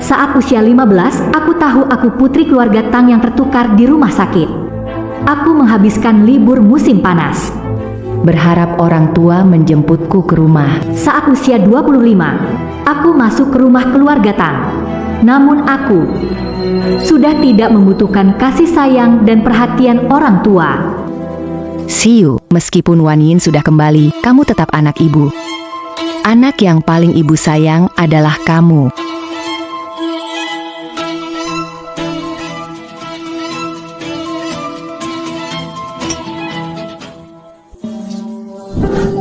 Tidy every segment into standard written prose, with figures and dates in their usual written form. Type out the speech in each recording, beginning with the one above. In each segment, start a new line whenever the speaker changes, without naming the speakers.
Saat usia 15, aku tahu aku putri keluarga Tang yang tertukar di rumah sakit. Aku menghabiskan libur musim panas.
Berharap orang tua menjemputku ke rumah.
Saat usia 25, aku masuk ke rumah keluarga Tang. Namun aku sudah tidak membutuhkan kasih sayang dan perhatian orang tua.
Xiu, meskipun Wan Yin sudah kembali, kamu tetap anak ibu. Anak yang paling ibu sayang adalah kamu.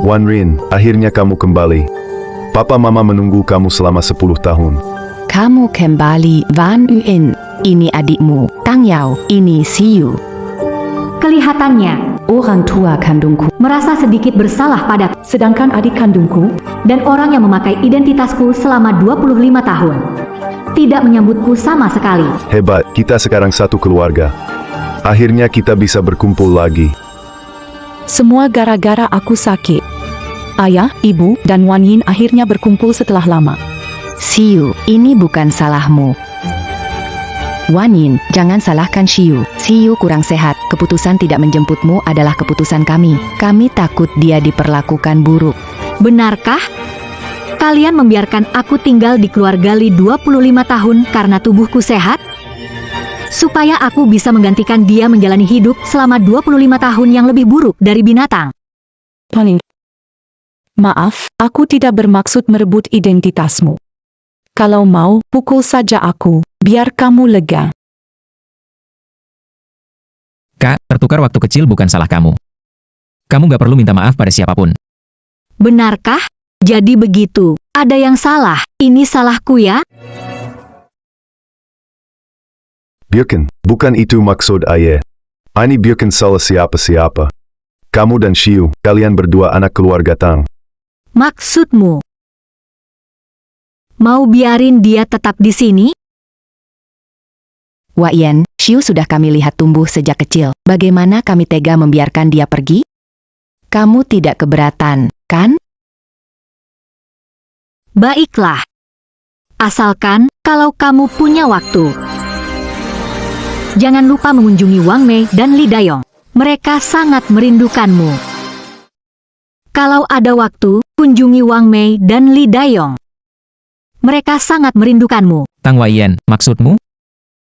Wan Rin, akhirnya kamu kembali. Papa Mama menunggu kamu selama 10 tahun.
Kamu kembali, Wan Yin. Ini adikmu, Tang Yao. Ini Xiu.
Kelihatannya,
Orang tua kandungku
merasa sedikit bersalah pada
sedangkan adik kandungku
dan orang yang memakai identitasku selama 25 tahun. Tidak menyambutku sama sekali.
Hebat, kita sekarang satu keluarga. Akhirnya kita bisa berkumpul lagi.
Semua gara-gara aku sakit. Ayah, ibu, dan Wan Yin akhirnya berkumpul setelah lama.
Xiu, ini bukan salahmu. Wan Yin, jangan salahkan Xiu. Xiu kurang sehat. Keputusan tidak menjemputmu adalah keputusan kami. Kami takut dia diperlakukan buruk.
Benarkah? Kalian membiarkan aku tinggal di keluarga Li 25 tahun karena tubuhku sehat? Supaya aku bisa menggantikan dia menjalani hidup selama 25 tahun yang lebih buruk dari binatang.
Paling. Maaf, aku tidak bermaksud merebut identitasmu. Kalau mau, pukul saja aku, biar kamu lega.
Kak, tertukar waktu kecil bukan salah kamu. Kamu gak perlu minta maaf pada siapapun.
Benarkah? Jadi begitu. Ada yang salah. Ini salahku ya?
Bukan itu maksud ayah. Ini bukan salah siapa-siapa. Kamu dan Xiu, kalian berdua anak keluarga Tang.
Maksudmu? Mau biarin dia tetap di sini?
Wak Yen, Xiu sudah kami lihat tumbuh sejak kecil. Bagaimana kami tega membiarkan dia pergi? Kamu tidak keberatan, kan?
Baiklah. Asalkan kalau kamu punya waktu. Jangan lupa mengunjungi Wang Mei dan Li Dayong. Mereka sangat merindukanmu. Kalau ada waktu, kunjungi Wang Mei dan Li Dayong. Mereka sangat merindukanmu.
Tang Waiyan, maksudmu?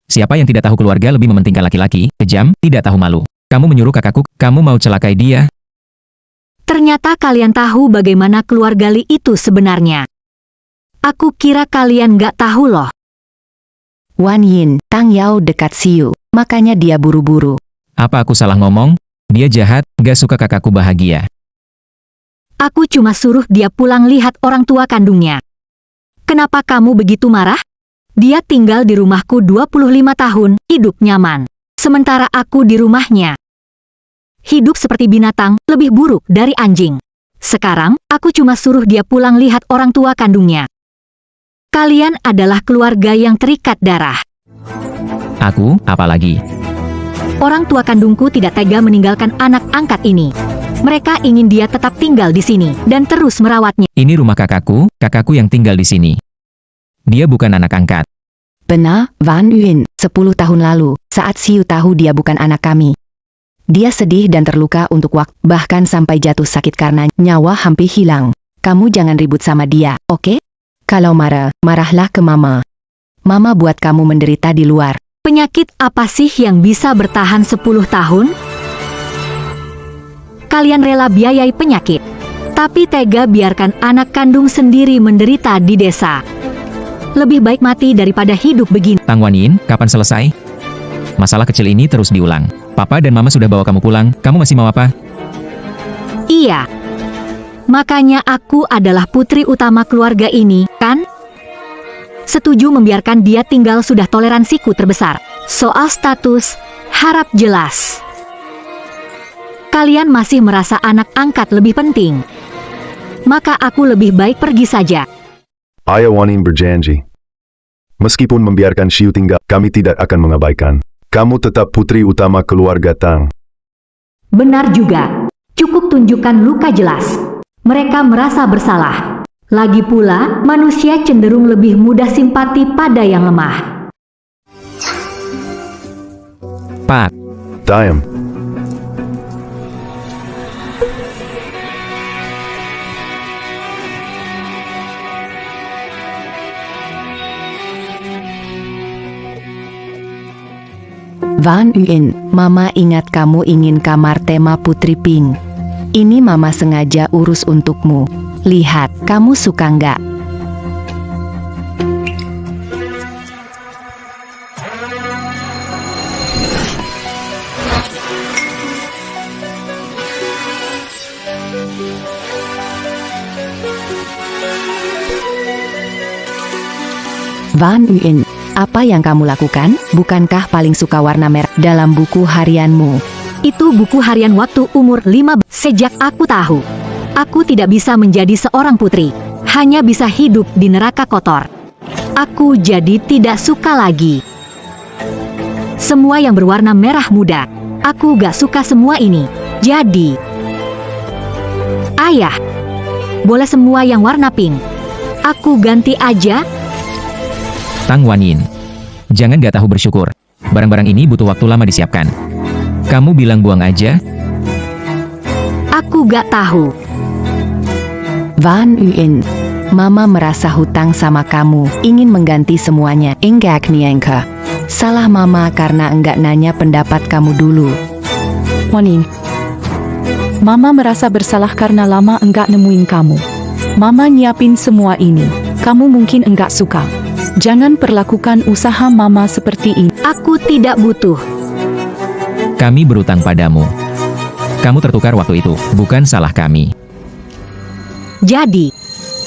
Siapa yang tidak tahu keluarga lebih mementingkan laki-laki, kejam, tidak tahu malu. Kamu menyuruh kakakku, kamu mau celakai dia?
Ternyata kalian tahu bagaimana keluarga Li itu sebenarnya. Aku kira kalian gak tahu loh.
Wan Yin, Tang Yao dekat Xiu, makanya dia buru-buru.
Apa aku salah ngomong? Dia jahat, gak suka kakakku bahagia.
Aku cuma suruh dia pulang lihat orang tua kandungnya. Kenapa kamu begitu marah? Dia tinggal di rumahku 25 tahun, hidup nyaman. Sementara aku di rumahnya. Hidup seperti binatang, lebih buruk dari anjing. Sekarang, aku cuma suruh dia pulang lihat orang tua kandungnya. Kalian adalah keluarga yang terikat darah.
Aku, apalagi?
Orang tua kandungku tidak tega meninggalkan anak angkat ini. Mereka ingin dia tetap tinggal di sini, dan terus merawatnya.
Ini rumah kakakku yang tinggal di sini. Dia bukan anak angkat.
Benar, Wan Yin, 10 tahun lalu, saat Xiu tahu dia bukan anak kami. Dia sedih dan terluka untuk waktu, bahkan sampai jatuh sakit karena nyawa hampir hilang. Kamu jangan ribut sama dia, oke? Kalau marah, marahlah ke Mama. Mama buat kamu menderita di luar.
Penyakit apa sih yang bisa bertahan 10 tahun? Kalian rela biayai penyakit, tapi tega biarkan anak kandung sendiri menderita di desa. Lebih baik mati daripada hidup begini.
Tang Wan Yin, kapan selesai? Masalah kecil ini terus diulang. Papa dan Mama sudah bawa kamu pulang, kamu masih mau apa?
Iya. Makanya aku adalah putri utama keluarga ini, kan? Setuju membiarkan dia tinggal sudah toleransiku terbesar. Soal status, harap jelas. Kalian masih merasa anak angkat lebih penting. Maka aku lebih baik pergi saja.
Ayah Wan Yin berjanji. Meskipun membiarkan Xiu tinggal, kami tidak akan mengabaikan. Kamu tetap putri utama keluarga Tang.
Benar juga. Cukup tunjukkan luka jelas. Mereka merasa bersalah. Lagi pula, manusia cenderung lebih mudah simpati pada yang lemah.
Pak,
Diam.
Van Uyen, Mama ingat kamu ingin kamar tema Putri Pink. Ini Mama sengaja urus untukmu. Lihat, kamu suka nggak? Van Uyen, apa yang kamu lakukan? Bukankah paling suka warna merah dalam buku harianmu?
Itu buku harian waktu umur 5. Sejak aku tahu, aku tidak bisa menjadi seorang putri. Hanya bisa hidup di neraka kotor. Aku jadi tidak suka lagi semua yang berwarna merah muda. Aku gak suka semua ini. Jadi, ayah, boleh semua yang warna pink. Aku ganti aja.
Tang Wanyin. Jangan gak tahu bersyukur. Barang-barang ini butuh waktu lama disiapkan. Kamu bilang buang aja?
Aku gak tahu.
Van Uyen, Mama merasa hutang sama kamu, ingin mengganti semuanya. Enggak Nienke. Salah Mama karena enggak nanya pendapat kamu dulu.
Wanyin. Mama merasa bersalah karena lama enggak nemuin kamu. Mama nyiapin semua ini. Kamu mungkin enggak suka. Jangan perlakukan usaha Mama seperti ini.
Aku tidak butuh.
Kami berutang padamu. Kamu tertukar waktu itu, bukan salah kami.
Jadi,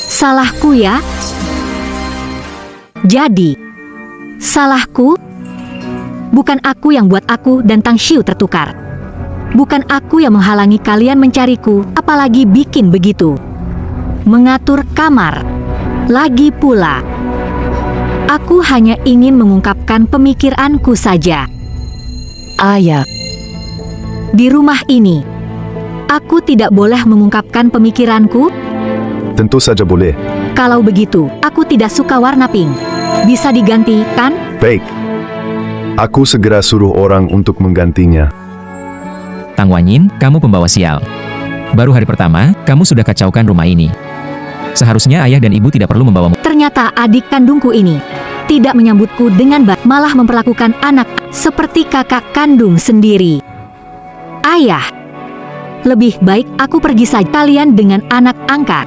salahku ya? Jadi, salahku? Bukan aku yang buat aku dan Tang Xiu tertukar. Bukan aku yang menghalangi kalian mencariku, apalagi bikin begitu. Mengatur kamar. Lagi pula, aku hanya ingin mengungkapkan pemikiranku saja.
Ayah,
Di rumah ini, aku tidak boleh mengungkapkan pemikiranku?
Tentu saja boleh.
Kalau begitu, aku tidak suka warna pink. Bisa diganti, kan?
Baik. Aku segera suruh orang untuk menggantinya.
Tang Wanyin, kamu pembawa sial. Baru hari pertama, kamu sudah kacaukan rumah ini. Seharusnya ayah dan ibu tidak perlu membawamu.
Ternyata adik kandungku ini tidak menyambutku dengan baik, malah memperlakukan anak seperti kakak kandung sendiri. Ayah, lebih baik aku pergi saja. Kalian dengan anak angkat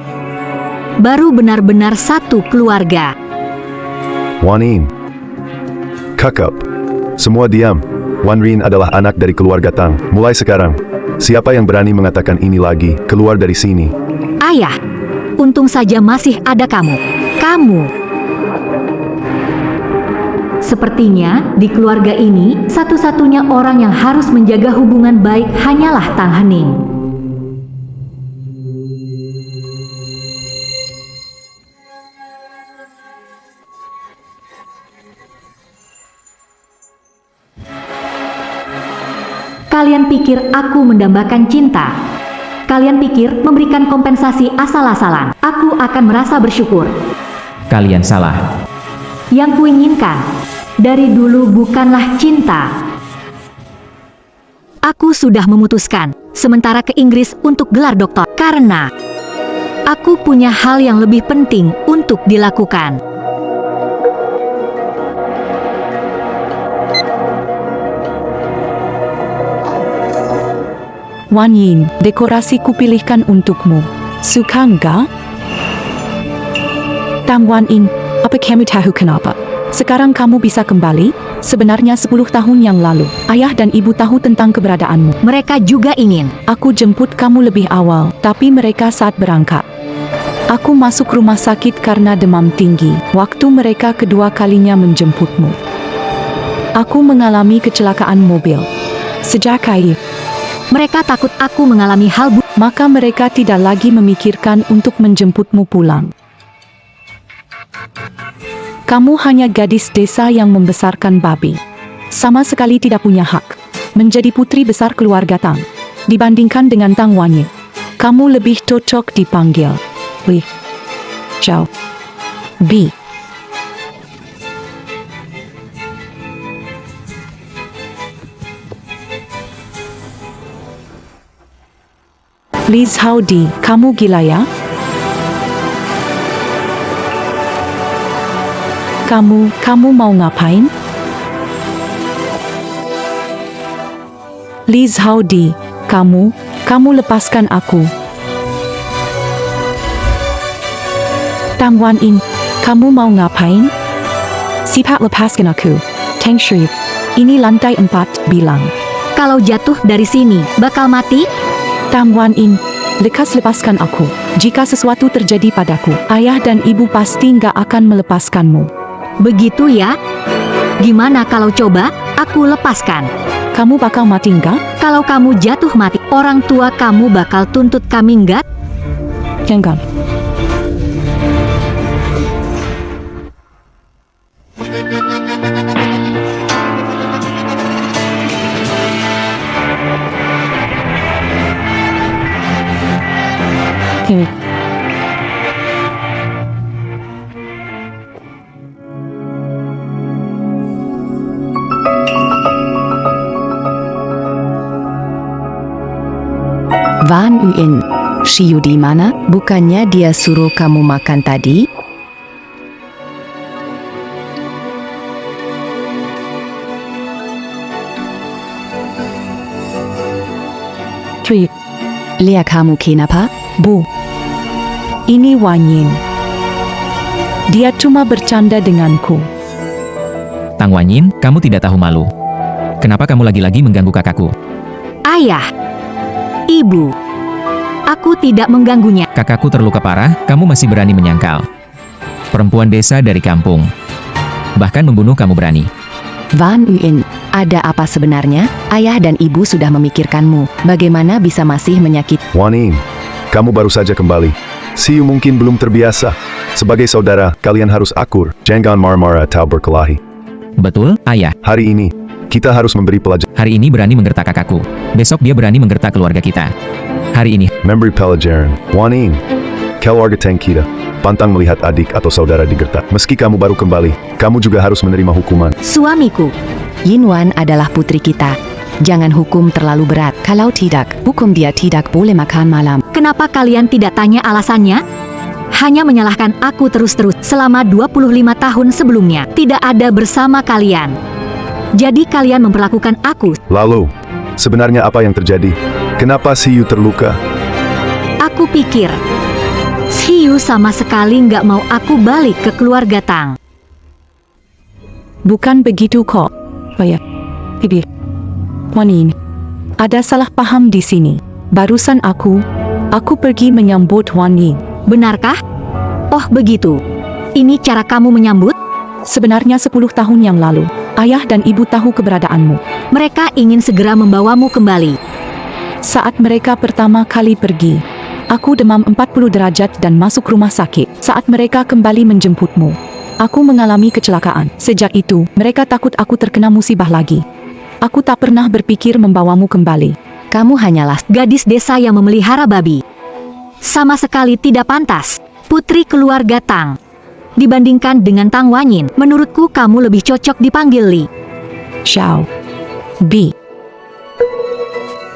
baru benar-benar satu keluarga.
Wanyin. Kakap. Semua diam. Wan Rin adalah anak dari keluarga Tang. Mulai sekarang, siapa yang berani mengatakan ini lagi, keluar dari sini.
Ayah, untung saja masih ada kamu. Kamu. Sepertinya di keluarga ini, satu-satunya orang yang harus menjaga hubungan baik hanyalah Tang Hening. Kalian pikir aku mendambakan cinta? Kalian pikir memberikan kompensasi asal-asalan, aku akan merasa bersyukur?
Kalian salah.
Yang kuinginkan dari dulu bukanlah cinta. Aku sudah memutuskan sementara ke Inggris untuk gelar doktor karena aku punya hal yang lebih penting untuk dilakukan.
Wanyin, dekorasi kupilihkan untukmu. Suka enggak? Tang Wanyin, apa kamu tahu kenapa? Sekarang kamu bisa kembali? Sebenarnya 10 tahun yang lalu, ayah dan ibu tahu tentang keberadaanmu.
Mereka juga ingin.
Aku jemput kamu lebih awal, tapi mereka saat berangkat. Aku masuk rumah sakit karena demam tinggi, waktu mereka kedua kalinya menjemputmu. Aku mengalami kecelakaan mobil. Sejak itu,
Mereka takut aku mengalami hal buruk.
maka mereka tidak lagi memikirkan untuk menjemputmu pulang. Kamu hanya gadis desa yang membesarkan babi. Sama sekali tidak punya hak menjadi putri besar keluarga Tang. Dibandingkan dengan Tang Wanyin, kamu lebih cocok dipanggil Wih. Ciao. B. Liz Howdy, kamu gila ya? Kamu mau ngapain? Liz Howdy, kamu lepaskan aku. Tang Wan In, kamu mau ngapain? Sipak lepaskan aku. Tang Shreve, ini lantai 4, bilang.
Kalau jatuh dari sini, bakal mati?
Tang Wan In, lekas lepaskan aku. Jika sesuatu terjadi padaku, ayah dan ibu pasti nggak akan melepaskanmu.
Begitu ya? Gimana kalau coba, aku lepaskan?
Kamu bakal mati nggak?
Kalau kamu jatuh mati, orang tua kamu bakal tuntut kami nggak?
Jangan.
Van Uyen, Shiyu di mana? Bukannya dia suruh kamu makan tadi?
Tri,
Lihat kamu kenapa?
Bu. Ini Wan Yin. Dia cuma bercanda denganku.
Tang Wanyin, kamu tidak tahu malu. Kenapa kamu lagi-lagi mengganggu kakakku?
Ayah, ibu, aku tidak mengganggunya.
Kakakku terluka parah, kamu masih berani menyangkal. Perempuan desa dari kampung. Bahkan membunuh kamu berani.
Van Uyen, ada apa sebenarnya? Ayah dan ibu sudah memikirkanmu. Bagaimana bisa masih menyakiti?
Wan In, kamu baru saja kembali. Siu mungkin belum terbiasa. Sebagai saudara, kalian harus akur. Jangan marah-marah atau berkelahi.
Betul, ayah.
Hari ini, kita harus memberi pelajaran.
Hari ini berani menggertak kakakku. Besok dia berani menggertak keluarga kita. Hari ini,
Memberi pelajaran. Wan In, keluarga Tang kita pantang melihat adik atau saudara digertak. Meski kamu baru kembali, kamu juga harus menerima hukuman.
Suamiku,
Yinwan adalah putri kita. Jangan hukum terlalu berat. Kalau tidak, hukum dia tidak boleh makan malam.
kenapa kalian tidak tanya alasannya? Hanya menyalahkan aku terus-terus selama 25 tahun sebelumnya. Tidak ada bersama kalian. Jadi kalian memperlakukan aku.
Lalu, sebenarnya apa yang terjadi? Kenapa Siu terluka?
Aku pikir, Hiu sama sekali nggak mau aku balik ke keluarga Tang.
Bukan begitu kok. Oh ya. Bibi. Wan Yin, ada salah paham di sini. Barusan aku pergi menyambut Wan Yin.
Benarkah? Oh begitu. Ini cara kamu menyambut?
Sebenarnya 10 tahun yang lalu, ayah dan ibu tahu keberadaanmu.
Mereka ingin segera membawamu kembali.
Saat mereka pertama kali pergi, aku demam 40 derajat dan masuk rumah sakit. Saat mereka kembali menjemputmu, aku mengalami kecelakaan. Sejak itu, mereka takut aku terkena musibah lagi. Aku tak pernah berpikir membawamu kembali.
Kamu hanyalah
Gadis desa yang memelihara babi. Sama sekali tidak pantas. Putri keluarga Tang. Dibandingkan dengan Tang Wanyin, menurutku kamu lebih cocok dipanggil Li.
Xiao. B.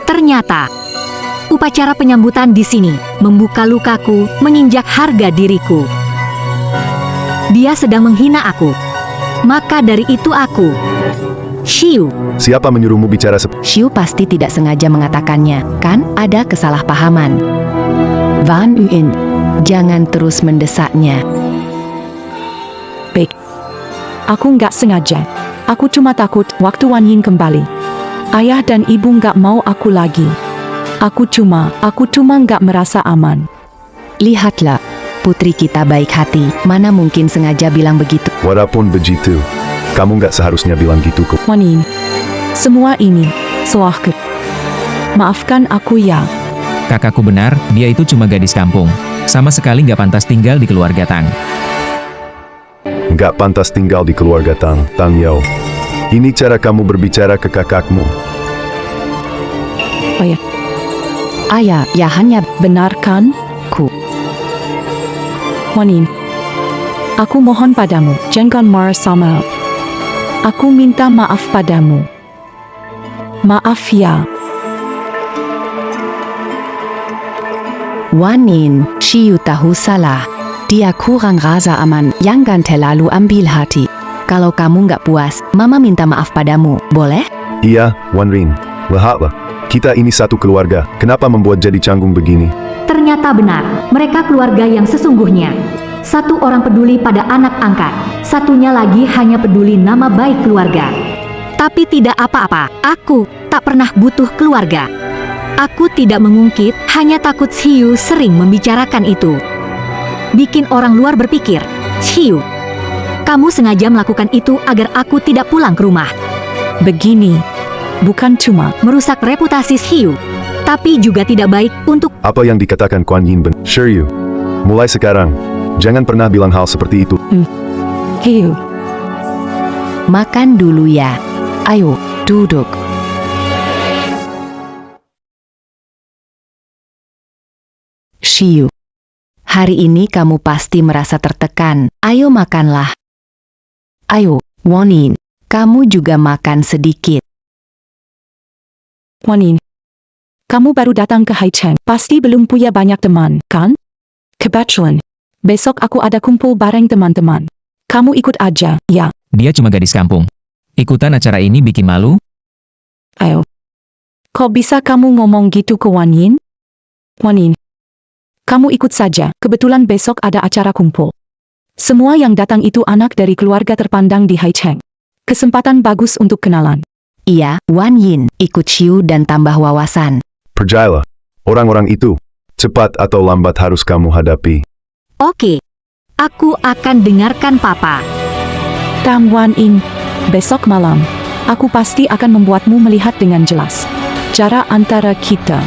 Ternyata, upacara penyambutan di sini membuka lukaku, menginjak harga diriku. Dia sedang menghina aku. Maka dari itu aku, Shiu,
Siapa menyuruhmu bicara seperti
Shiu pasti tidak sengaja mengatakannya, kan? Ada kesalahpahaman. Van Uyen, jangan terus mendesaknya.
Baik. Aku nggak sengaja. Aku cuma takut waktu Wan Yin kembali. Ayah dan ibu nggak mau aku lagi. Aku cuma nggak merasa aman.
Lihatlah, putri kita baik hati. Mana mungkin sengaja bilang begitu.
Walaupun begitu, kamu nggak seharusnya bilang gitu kok.
Wan Yin, semua ini salahku. Maafkan aku ya.
Kakakku benar, dia itu cuma gadis kampung. Sama sekali nggak pantas tinggal di keluarga Tang.
Nggak pantas tinggal di keluarga Tang, Tang Yao. Ini cara kamu berbicara ke kakakmu.
Oh ya,
Ayah, ya hanya
benar kan?
ku.
Wan Yin, aku mohon padamu, jangan marah sama. Aku minta maaf padamu. Maaf ya.
Wan Yin, Xiu tahu salah. Dia kurang rasa aman, jangan terlalu ambil hati. Kalau kamu nggak puas, Mama minta maaf padamu, boleh?
Iya, Wan Rin. Lihatlah. Kita ini satu keluarga. Kenapa membuat jadi canggung begini?
Ternyata benar, mereka keluarga yang sesungguhnya. Satu orang peduli pada anak angkat, satunya lagi hanya peduli nama baik keluarga. Tapi tidak apa-apa, aku tak pernah butuh keluarga. Aku tidak mengungkit, hanya takut Xiu sering membicarakan itu. Bikin orang luar berpikir, Xiu, kamu sengaja melakukan itu agar aku tidak pulang ke rumah.
Begini, bukan cuma
Merusak reputasi Xiu, tapi juga tidak baik untuk
Apa yang dikatakan Kuan Yin benar. Shiryu. Mulai sekarang, jangan pernah bilang hal seperti itu.
Hiu.
Makan dulu ya. Ayo, duduk. Xiu. Hari ini kamu pasti merasa tertekan. Ayo makanlah. Ayo, Wan Yin. Kamu juga makan sedikit.
Wan Yin, kamu baru datang ke Haicheng, pasti belum punya banyak teman, kan? Kebetulan, besok aku ada kumpul bareng teman-teman. Kamu ikut aja, ya?
Dia cuma gadis kampung. Ikutan acara ini bikin malu?
Ayo. Kok bisa kamu ngomong gitu ke Wan Yin? Wan Yin, kamu ikut saja, kebetulan besok ada acara kumpul. Semua yang datang itu anak dari keluarga terpandang di Haicheng. Kesempatan bagus untuk kenalan.
Iya, Wan Yin, ikut Xiu dan tambah wawasan.
Percayalah. Orang-orang itu, cepat atau lambat harus kamu hadapi.
Oke, aku akan dengarkan Papa.
Tam Wan Yin, besok malam, aku pasti akan membuatmu melihat dengan jelas jarak antara kita.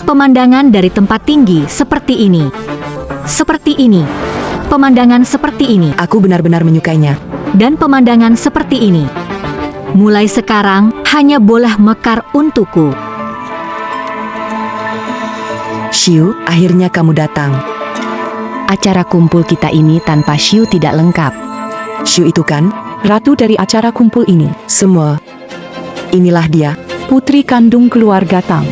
Pemandangan dari tempat tinggi seperti ini. Seperti ini. Pemandangan seperti ini.
Aku benar-benar menyukainya.
Dan pemandangan seperti ini. Mulai sekarang, hanya boleh mekar untukku.
Xiu, akhirnya kamu datang. Acara kumpul kita ini tanpa Xiu tidak lengkap. Xiu itu kan?
Ratu dari acara kumpul ini,
Semua. Inilah dia.
putri kandung keluarga Tang.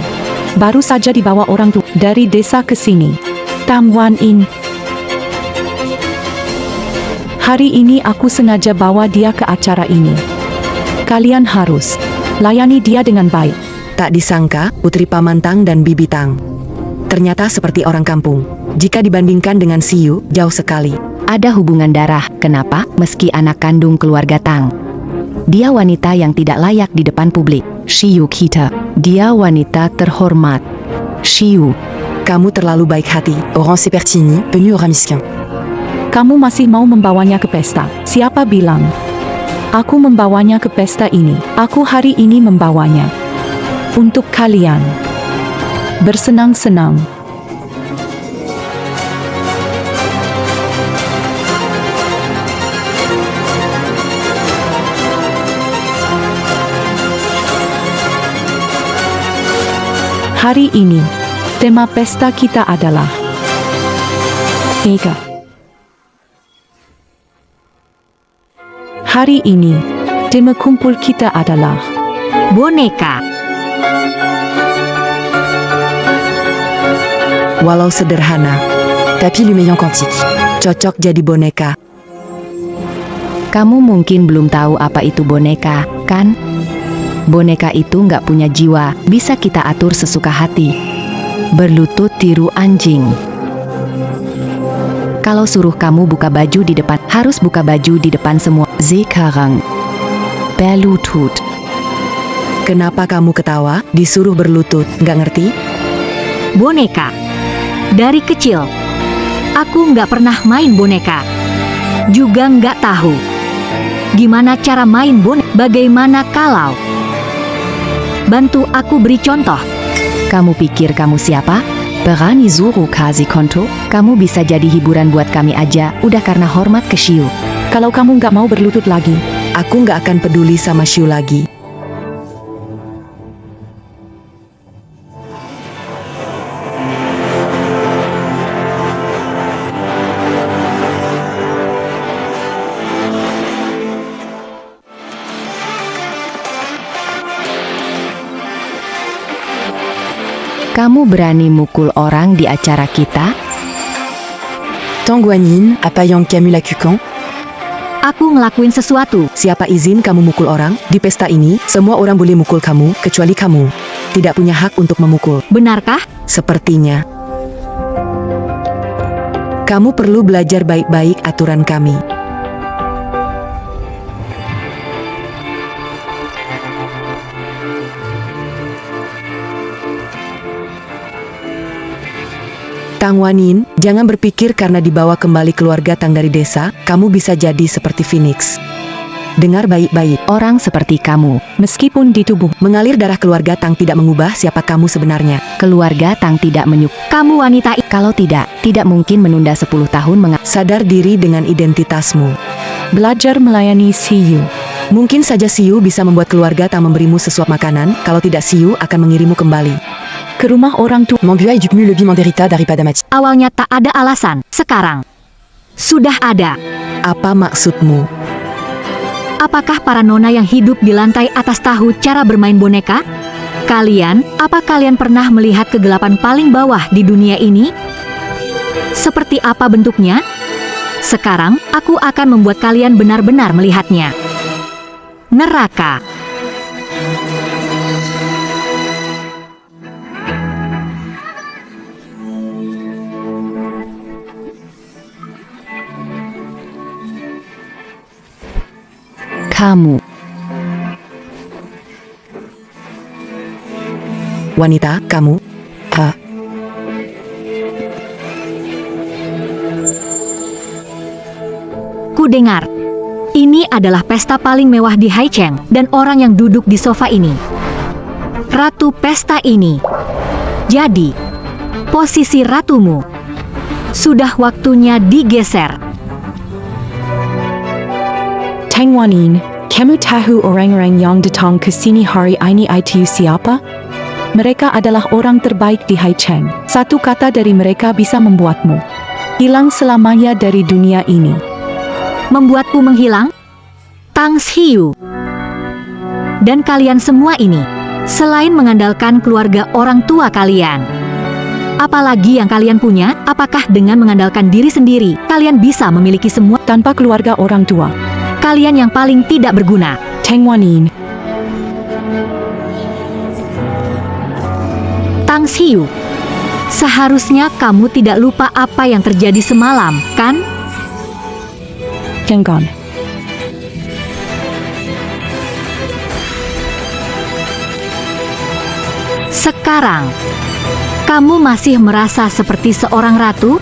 Baru saja dibawa orang tua dari desa ke sini. Tam Wan Yin. Hari ini aku sengaja bawa dia ke acara ini. Kalian harus layani dia dengan baik.
Tak disangka, putri Paman Tang dan Bibi Tang. Ternyata seperti orang kampung. Jika dibandingkan dengan Xiu, jauh sekali. Ada hubungan darah, kenapa? Meski anak kandung keluarga Tang. Dia wanita yang tidak layak di depan publik. Xiu kita. Dia wanita terhormat. Xiu. Kamu terlalu baik hati. Orang seperti ini, penuh orang miskin.
Kamu masih mau membawanya ke pesta? Siapa bilang? Aku membawanya ke pesta ini. Aku hari ini membawanya untuk kalian bersenang-senang. Hari ini, tema pesta kita adalah Ega. Hari ini, tema kumpul kita adalah
Boneka.
Walau sederhana, tapi lumayan cantik. Cocok jadi boneka. Kamu mungkin belum tahu apa itu boneka, kan? Boneka itu nggak punya jiwa, bisa kita atur sesuka hati. Berlutut tiru anjing. Kalau suruh kamu buka baju di depan, harus buka baju di depan semua. Sekarang, berlutut. Kenapa kamu ketawa? Disuruh berlutut, nggak ngerti?
Boneka. Dari kecil, aku nggak pernah main boneka. Juga nggak tahu gimana cara main boneka. Bagaimana kalau Bantu aku beri contoh.
Kamu pikir kamu siapa? Berani suruh kasih konto? Kamu bisa jadi hiburan buat kami aja, udah karena hormat ke Shiu.
Kalau kamu nggak mau berlutut lagi,
Aku nggak akan peduli sama Shiu lagi.
Kamu berani mukul orang di acara kita?
Tang Guanyin, apa yang kamu lakukan?
Aku ngelakuin sesuatu.
Siapa izin kamu mukul orang? Di pesta ini, semua orang boleh mukul kamu, kecuali kamu. Tidak punya hak untuk memukul.
Benarkah?
Sepertinya. Kamu perlu belajar baik-baik aturan kami. Tang Wanin, jangan berpikir karena dibawa kembali keluarga Tang dari desa, kamu bisa jadi seperti Phoenix. Dengar baik-baik,
Orang seperti kamu,
meskipun di tubuh,
mengalir darah keluarga Tang tidak mengubah siapa kamu sebenarnya.
keluarga Tang tidak menyukai.
Kamu wanita
Kalau tidak mungkin menunda 10 tahun
Sadar diri dengan identitasmu.
belajar melayani Siyu.
Mungkin saja Siu bisa membuat keluarga Tang memberimu sesuap makanan, kalau tidak Siu akan mengirimu kembali.
Ke rumah orang tua.
M'engueule du mieux le bim derita daripada mati.
awalnya tak ada alasan. Sekarang sudah ada.
Apa maksudmu?
Apakah para nona yang hidup di lantai atas tahu cara bermain boneka? Apa kalian pernah melihat kegelapan paling bawah di dunia ini? Seperti apa bentuknya? Sekarang, aku akan membuat kalian benar-benar melihatnya. Neraka.
kamu.
Wanita, kamu?
Ku dengar. Ini adalah pesta paling mewah di Haicheng, dan orang yang duduk di sofa ini. Ratu pesta ini. Jadi, posisi ratumu. Sudah waktunya digeser.
Tang Wanin, kamu tahu orang-orang yang datang ke sini hari ini itu siapa? Mereka adalah orang terbaik di Haicheng. Satu kata dari mereka bisa membuatmu hilang selamanya dari dunia ini.
Membuatku menghilang? Tang Xiu. Dan kalian semua ini, selain mengandalkan keluarga orang tua kalian. Apalagi yang kalian punya, apakah dengan mengandalkan diri sendiri, kalian bisa memiliki semua?
Tanpa keluarga orang tua,
Kalian yang paling tidak berguna.
Tang Wanin,
Tang Xiu. Seharusnya kamu tidak lupa apa yang terjadi semalam, kan?
Yangon.
Sekarang, kamu masih merasa seperti seorang ratu?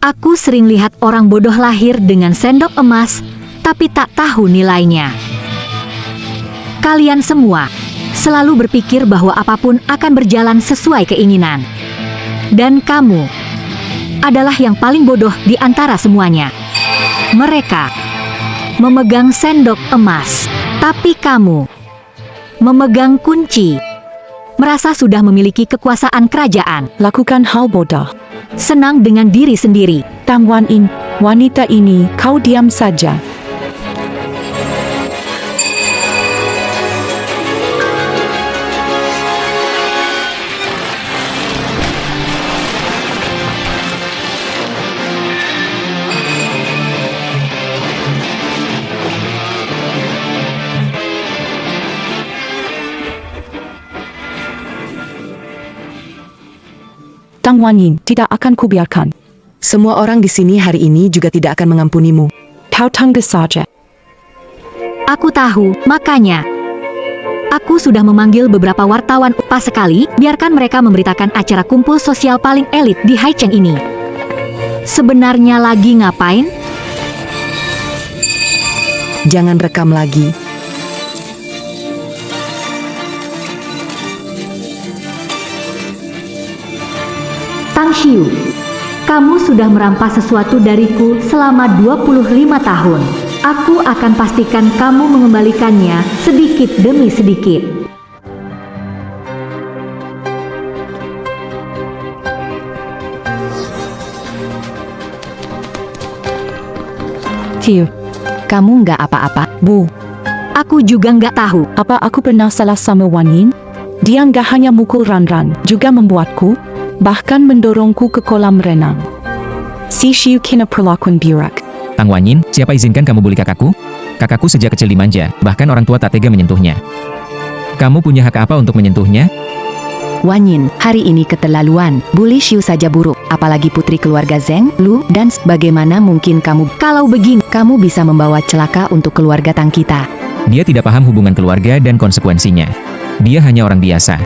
Aku sering lihat orang bodoh lahir dengan sendok emas, tapi tak tahu nilainya. Kalian semua selalu berpikir bahwa apapun akan berjalan sesuai keinginan. Dan kamu adalah yang paling bodoh di antara semuanya. Mereka memegang sendok emas, tapi kamu memegang kunci. Merasa sudah memiliki kekuasaan kerajaan,
Lakukan hal bodoh.
senang dengan diri sendiri.
Tang Wanin, wanita ini, kau diam saja. Tang Wanin, tidak akan kubiarkan.
Semua orang di sini hari ini juga tidak akan mengampunimu.
Kau tangga saja.
Aku tahu, makanya aku sudah memanggil beberapa wartawan. Pas sekali, biarkan mereka memberitakan acara kumpul sosial paling elit di Haicheng ini. Sebenarnya lagi ngapain?
Jangan rekam lagi.
Xiu, kamu sudah merampas sesuatu dariku selama 25 tahun. Aku akan pastikan kamu mengembalikannya sedikit demi sedikit.
Tiu,
Kamu nggak apa-apa?
Bu,
Aku juga nggak tahu.
apa aku pernah salah sama Wan Yin? Dia nggak hanya mukul Ran, juga membuatku, bahkan mendorongku ke kolam renang. Si Xiu kena perlakuan buruk.
Tang Wanyin, siapa izinkan kamu bully kakakku? Kakakku sejak kecil dimanja, bahkan orang tua tak tega menyentuhnya. Kamu punya hak apa untuk menyentuhnya?
Wan Yin, hari ini keterlaluan. Bully Xiu saja buruk, apalagi putri keluarga Zheng, Lu, dan bagaimana mungkin
Kalau begini,
kamu bisa membawa celaka untuk keluarga Tang kita?
Dia tidak paham hubungan keluarga dan konsekuensinya. Dia hanya orang biasa.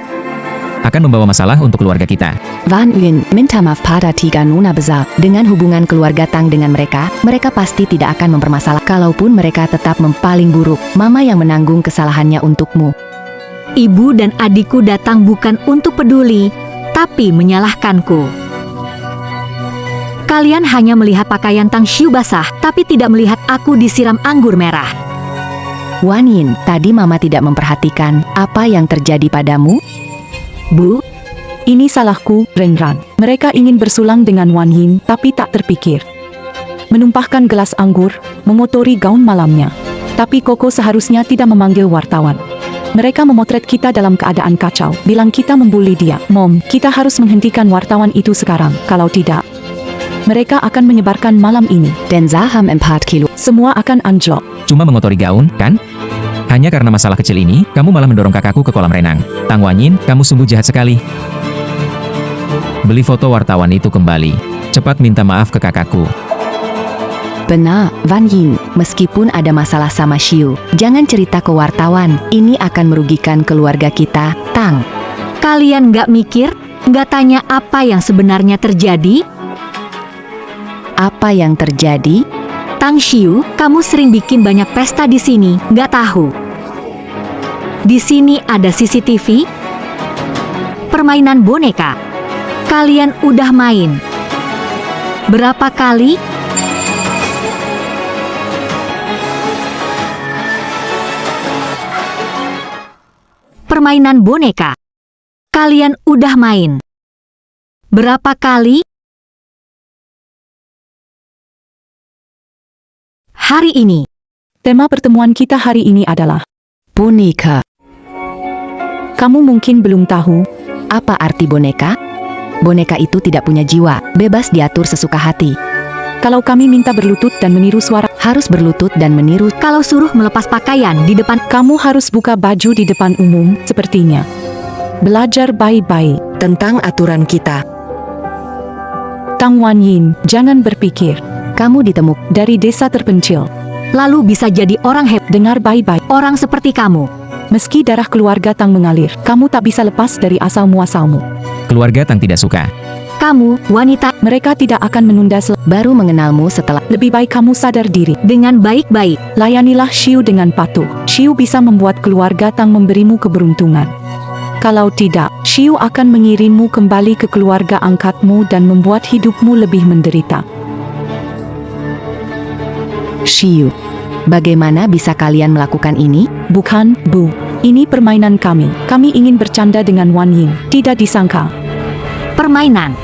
Akan membawa masalah untuk keluarga kita.
Wan Yin, minta maaf pada tiga nona besar. Dengan hubungan keluarga Tang dengan mereka pasti tidak akan mempermasalah. Kalaupun mereka tetap paling buruk, mama yang menanggung kesalahannya untukmu.
ibu dan adikku datang bukan untuk peduli, tapi menyalahkanku. Kalian hanya melihat pakaian Tang Xiu basah, tapi tidak melihat aku disiram anggur merah.
Wan Yin, tadi mama tidak memperhatikan apa yang terjadi padamu.
Bu, ini salahku, Ran. Mereka ingin bersulang dengan Wan Yin, tapi tak terpikir. Menumpahkan gelas anggur, mengotori gaun malamnya. Tapi Koko seharusnya tidak memanggil wartawan. Mereka memotret kita dalam keadaan kacau, bilang kita membuli dia. Mom, kita harus menghentikan wartawan itu sekarang, kalau tidak, mereka akan menyebarkan malam ini.
Dan Zaham 4 kilo.
Semua akan anjlok.
Cuma mengotori gaun, kan? Hanya karena masalah kecil ini, kamu malah mendorong kakakku ke kolam renang. Tang Wanyin, kamu sungguh jahat sekali. Beli foto wartawan itu kembali. Cepat minta maaf ke kakakku.
Benar, Wan Yin, meskipun ada masalah sama Xiu, jangan cerita ke wartawan, ini akan merugikan keluarga kita, Tang.
Kalian nggak mikir, nggak tanya apa yang sebenarnya terjadi?
Apa yang terjadi?
Tang Xiu, kamu sering bikin banyak pesta di sini, nggak tahu. Di sini ada CCTV, permainan boneka. Kalian udah main berapa kali? Permainan boneka. Kalian udah main berapa kali? Hari ini.
Tema pertemuan kita hari ini adalah,
Boneka.
kamu mungkin belum tahu,
Apa arti boneka? Boneka itu tidak punya jiwa, bebas diatur sesuka hati.
kalau kami minta berlutut dan meniru suara,
Harus berlutut dan meniru.
Kalau suruh melepas pakaian di depan,
kamu harus buka baju di depan umum, sepertinya. Belajar baik-baik.
Tentang aturan kita.
Tang Wan Yin, jangan berpikir.
Kamu ditemuk.
Dari desa terpencil.
lalu bisa jadi orang hebat.
Dengar baik-baik.
Orang seperti kamu.
Meski darah keluarga Tang mengalir, kamu tak bisa lepas dari asal-muasalmu.
Keluarga Tang tidak suka.
Kamu, wanita,
Mereka tidak akan menunda
Baru mengenalmu setelah.
lebih baik kamu sadar diri.
dengan baik-baik.
Layanilah Xiu dengan patuh. Xiu bisa membuat keluarga Tang memberimu keberuntungan. Kalau tidak, Xiu akan mengirimmu kembali ke keluarga angkatmu dan membuat hidupmu lebih menderita.
Xiu. Bagaimana bisa kalian melakukan ini?
Bukan, Bu. Ini permainan kami. Kami ingin bercanda dengan Wan Yin. Tidak disangka.
Permainan.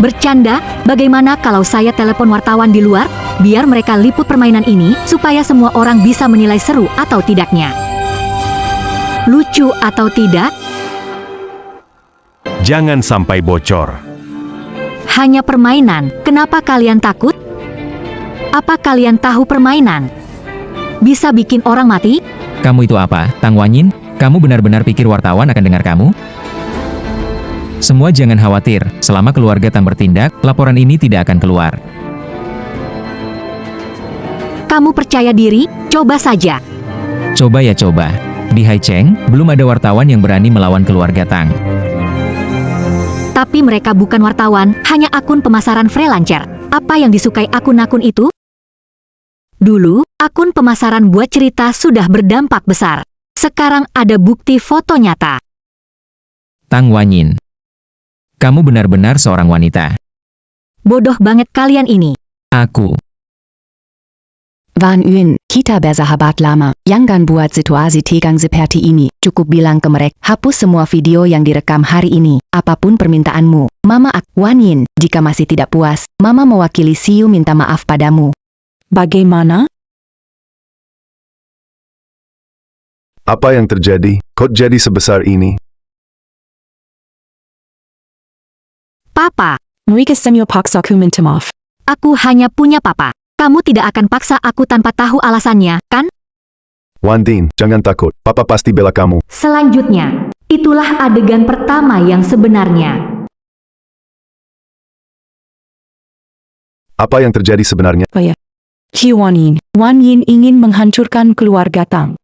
Bercanda, bagaimana kalau saya telepon wartawan di luar, biar mereka liput permainan ini, supaya semua orang bisa menilai seru atau tidaknya. Lucu atau tidak,
Jangan sampai bocor.
hanya permainan. Kenapa kalian takut? Apa kalian tahu permainan bisa bikin orang mati?
Kamu itu apa, Tang Wanyin? Kamu benar-benar pikir wartawan akan dengar kamu? Semua jangan khawatir, selama keluarga Tang bertindak, laporan ini tidak akan keluar.
Kamu percaya diri? Coba saja.
Coba ya coba. Di Haicheng, belum ada wartawan yang berani melawan keluarga Tang.
Tapi mereka bukan wartawan, hanya akun pemasaran freelancer. Apa yang disukai akun-akun itu? Dulu, akun pemasaran buat cerita sudah berdampak besar. Sekarang ada bukti foto nyata.
Tang Wanyin. Kamu benar-benar seorang wanita.
Bodoh banget kalian ini.
Aku.
Van Yun, kita bersahabat lama. Jangan buat situasi tegang seperti ini. Cukup bilang ke mereka, hapus semua video yang direkam hari ini. Apapun permintaanmu. Mama Wan Yin, jika masih tidak puas, Mama mewakili Siu minta maaf padamu.
Bagaimana?
Apa yang terjadi? Kok jadi sebesar ini?
Papa,
Mereka semua paksa aku minta maaf.
aku hanya punya papa. Kamu tidak akan paksa aku tanpa tahu alasannya, kan?
Wan Tin, jangan takut. Papa pasti bela kamu.
Selanjutnya, itulah adegan pertama yang sebenarnya.
Apa yang terjadi sebenarnya?
Wan Yin ingin menghancurkan keluarga Tang.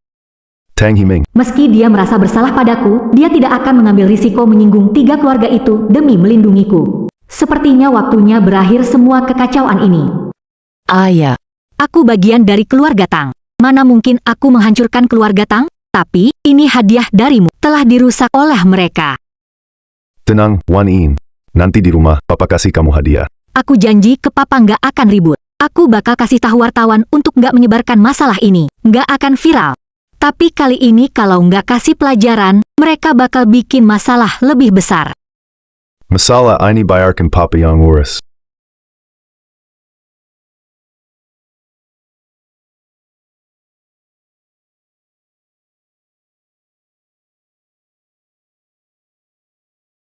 Tang Himing.
Meski dia merasa bersalah padaku, dia tidak akan mengambil risiko menyinggung 3 keluarga itu demi melindungiku. Sepertinya waktunya berakhir semua kekacauan ini.
Ayah.
Aku bagian dari keluarga Tang. Mana mungkin aku menghancurkan keluarga Tang? Tapi, ini hadiah darimu. Telah dirusak oleh mereka.
Tenang, Wan Yin. Nanti di rumah, Papa kasih kamu hadiah.
Aku janji ke papa nggak akan ribut. Aku bakal kasih tahu wartawan untuk nggak menyebarkan masalah ini. Nggak akan viral. Tapi kali ini kalau nggak kasih pelajaran, mereka bakal bikin masalah lebih besar.
Masalah ini biarkan Papa yang urus.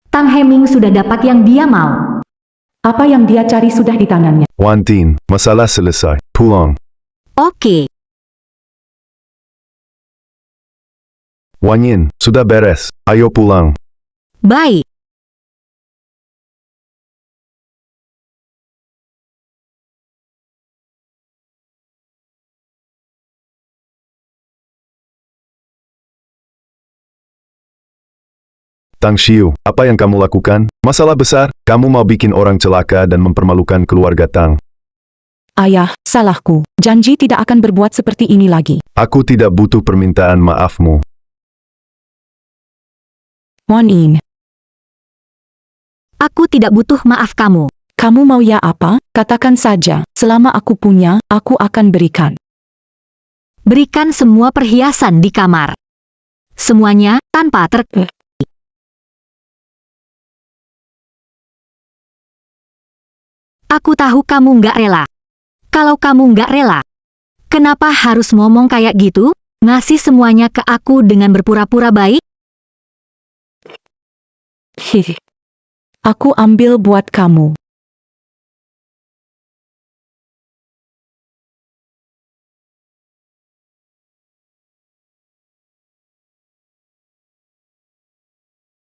Tang Heming sudah dapat yang dia mau.
Apa yang dia cari sudah di tangannya.
Wan Tin, masalah selesai. Pulang.
Oke.
Wan Yin, sudah beres. Ayo pulang.
Baik.
Tang Xiu, apa yang kamu lakukan? Masalah besar, kamu mau bikin orang celaka dan mempermalukan keluarga Tang.
Ayah, salahku. Janji tidak akan berbuat seperti ini lagi.
Aku tidak butuh permintaan maafmu.
Wan Yin,
Aku tidak butuh maaf kamu.
kamu mau ya apa? Katakan saja. Selama aku punya, aku akan berikan.
Berikan semua perhiasan di kamar. Semuanya, tanpa Aku tahu kamu nggak rela. Kalau kamu nggak rela, kenapa harus ngomong kayak gitu? Ngasih semuanya ke aku dengan berpura-pura baik?
Hihi. Aku ambil buat kamu.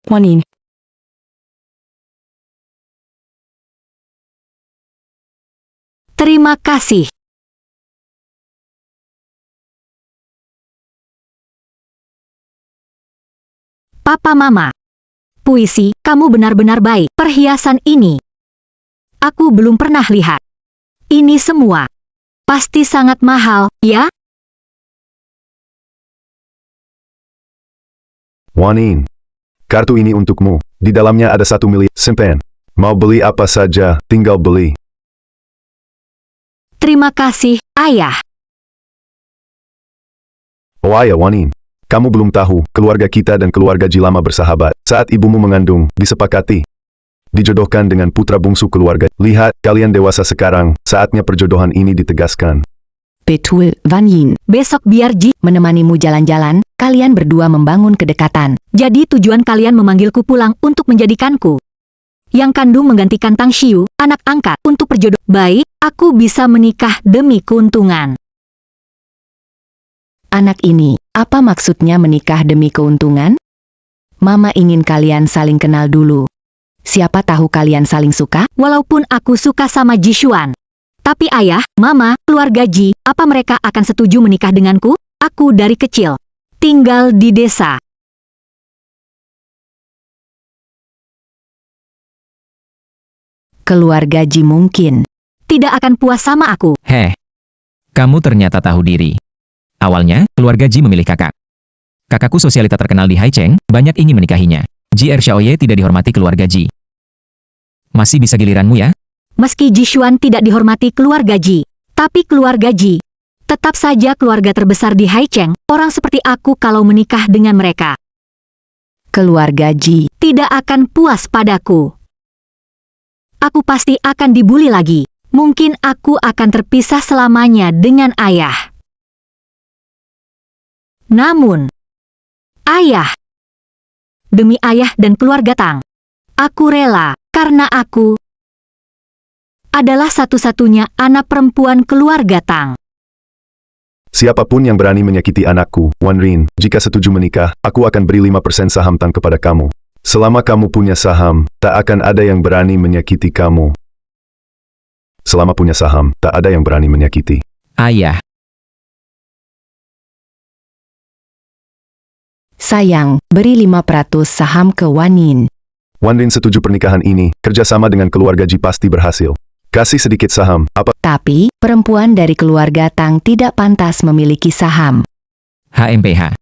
Wan Yin,
Terima kasih. Papa Mama. Puisi, kamu benar-benar baik. Perhiasan ini. Aku belum pernah lihat. Ini semua. Pasti sangat mahal, ya?
Wan Yin, kartu ini untukmu. Di dalamnya ada 1 miliar. Simpan. Mau beli apa saja, tinggal beli.
Terima kasih, Ayah.
Oh ayah Wan Yin, kamu belum tahu, keluarga kita dan keluarga Ji lama bersahabat. Saat ibumu mengandung, disepakati. Dijodohkan dengan putra bungsu keluarga. Lihat, kalian dewasa sekarang, saatnya perjodohan ini ditegaskan.
Betul, Van Yin.
Besok biar Ji
Menemanimu jalan-jalan, kalian berdua membangun kedekatan.
jadi tujuan kalian memanggilku pulang untuk menjadikanku yang kandung menggantikan Tang Xiu, anak angkat, untuk perjodohan. Baik, aku bisa menikah demi keuntungan.
Anak ini, apa maksudnya menikah demi keuntungan? Mama ingin kalian saling kenal dulu. Siapa tahu kalian saling suka?
Walaupun aku suka sama Ji Xuan. Tapi ayah, mama, keluarga Ji, apa mereka akan setuju menikah denganku? Aku dari kecil tinggal di desa.
Keluarga Ji mungkin.
Tidak akan puas sama aku.
Heh. Kamu ternyata tahu diri. Awalnya, keluarga Ji memilih kakak. Kakakku sosialita terkenal di Haicheng, banyak ingin menikahinya. Ji Xiaoye tidak dihormati keluarga Ji. Masih bisa giliranmu ya?
Meski Jishuan tidak dihormati keluarga Ji, tapi keluarga Ji tetap saja keluarga terbesar di Haicheng. Orang seperti aku kalau menikah dengan mereka
Keluarga Ji.
tidak akan puas padaku. Aku pasti akan dibully lagi. Mungkin aku akan terpisah selamanya dengan ayah. Namun, ayah, demi ayah dan keluarga Tang, aku rela, karena aku adalah satu-satunya anak perempuan keluarga Tang.
Siapapun yang berani menyakiti anakku, Wan Rin, jika setuju menikah, aku akan beri 5% saham Tang kepada kamu. Selama kamu punya saham, tak akan ada yang berani menyakiti kamu. Selama punya saham, tak ada yang berani menyakiti.
Ayah,
Sayang, beri 5% saham ke Wanin.
Wan Rin setuju pernikahan ini, kerjasama dengan keluarga Ji pasti berhasil. Kasih sedikit saham, apa?
Tapi, perempuan dari keluarga Tang tidak pantas memiliki saham.
HMPH.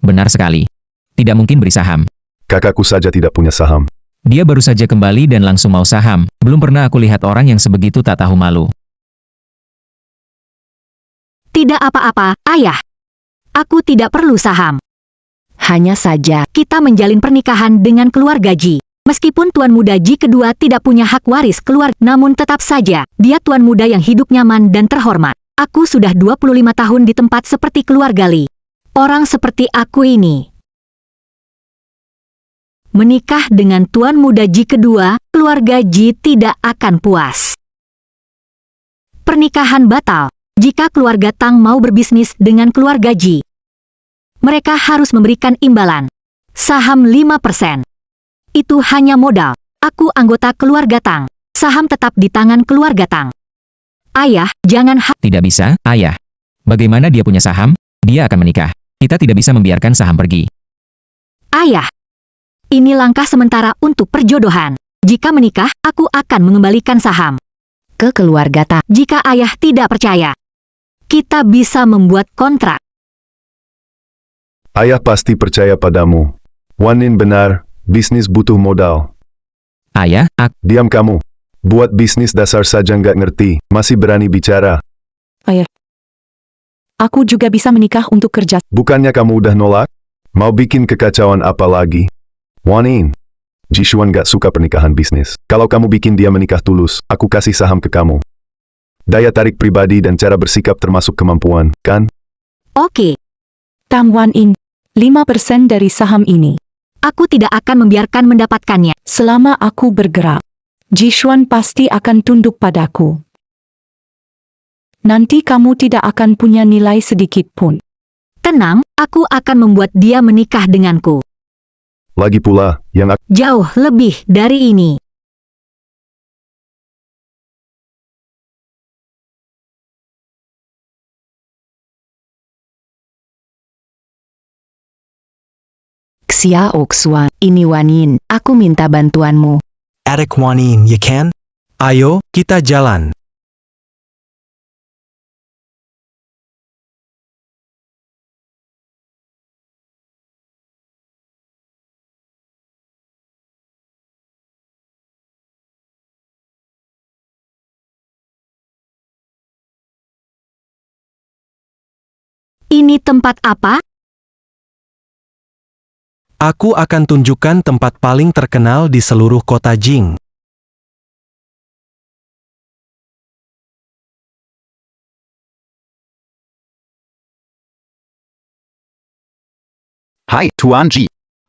Benar sekali. Tidak mungkin beri saham.
Kakakku saja tidak punya saham.
Dia baru saja kembali dan langsung mau saham. Belum pernah aku lihat orang yang sebegitu tak tahu malu.
Tidak apa-apa, ayah. Aku tidak perlu saham.
Hanya saja,
Kita menjalin pernikahan dengan keluarga Ji. Meskipun Tuan Muda Ji kedua tidak punya hak waris keluarga, namun tetap saja, dia Tuan Muda yang hidup nyaman dan terhormat. Aku sudah 25 tahun di tempat seperti keluarga Li. Orang seperti aku ini menikah dengan Tuan Muda Ji kedua, keluarga Ji tidak akan puas. Pernikahan batal. Jika keluarga Tang mau berbisnis dengan keluarga Ji, mereka harus memberikan imbalan. Saham 5%. Itu hanya modal. Aku anggota keluarga Tang. Saham tetap di tangan keluarga Tang. Ayah, jangan
Tidak bisa, ayah. Bagaimana dia punya saham? Dia akan menikah. Kita tidak bisa membiarkan saham pergi.
Ayah. Ini langkah sementara untuk perjodohan. Jika menikah, aku akan mengembalikan saham.
ke keluarga Tang.
Jika ayah tidak percaya, kita bisa membuat kontrak.
Ayah pasti percaya padamu. Wan Rin benar, bisnis butuh modal.
Ayah,
Diam kamu. Buat bisnis dasar saja nggak ngerti, masih berani bicara.
Aku juga bisa menikah untuk kerja.
Bukannya kamu udah nolak? Mau bikin kekacauan apa lagi? Wan Rin, Jishuan nggak suka pernikahan bisnis. Kalau kamu bikin dia menikah tulus, aku kasih saham ke kamu. Daya tarik pribadi dan cara bersikap termasuk kemampuan, kan?
Oke,
Tang Wan In, 5% dari saham ini.
aku tidak akan membiarkan mendapatkannya.
Selama aku bergerak, Jishuan pasti akan tunduk padaku. Nanti kamu tidak akan punya nilai sedikit pun.
Tenang, aku akan membuat dia menikah denganku.
Lagi pula, yang
Jauh lebih dari ini.
Xia Oxuan, ini Wanin, aku minta bantuanmu.
Adik Wanin, ya kan? Ayo, kita jalan.
Ini tempat apa?
Aku akan tunjukkan tempat paling terkenal di seluruh kota Jing.
Hai Tuan Ji.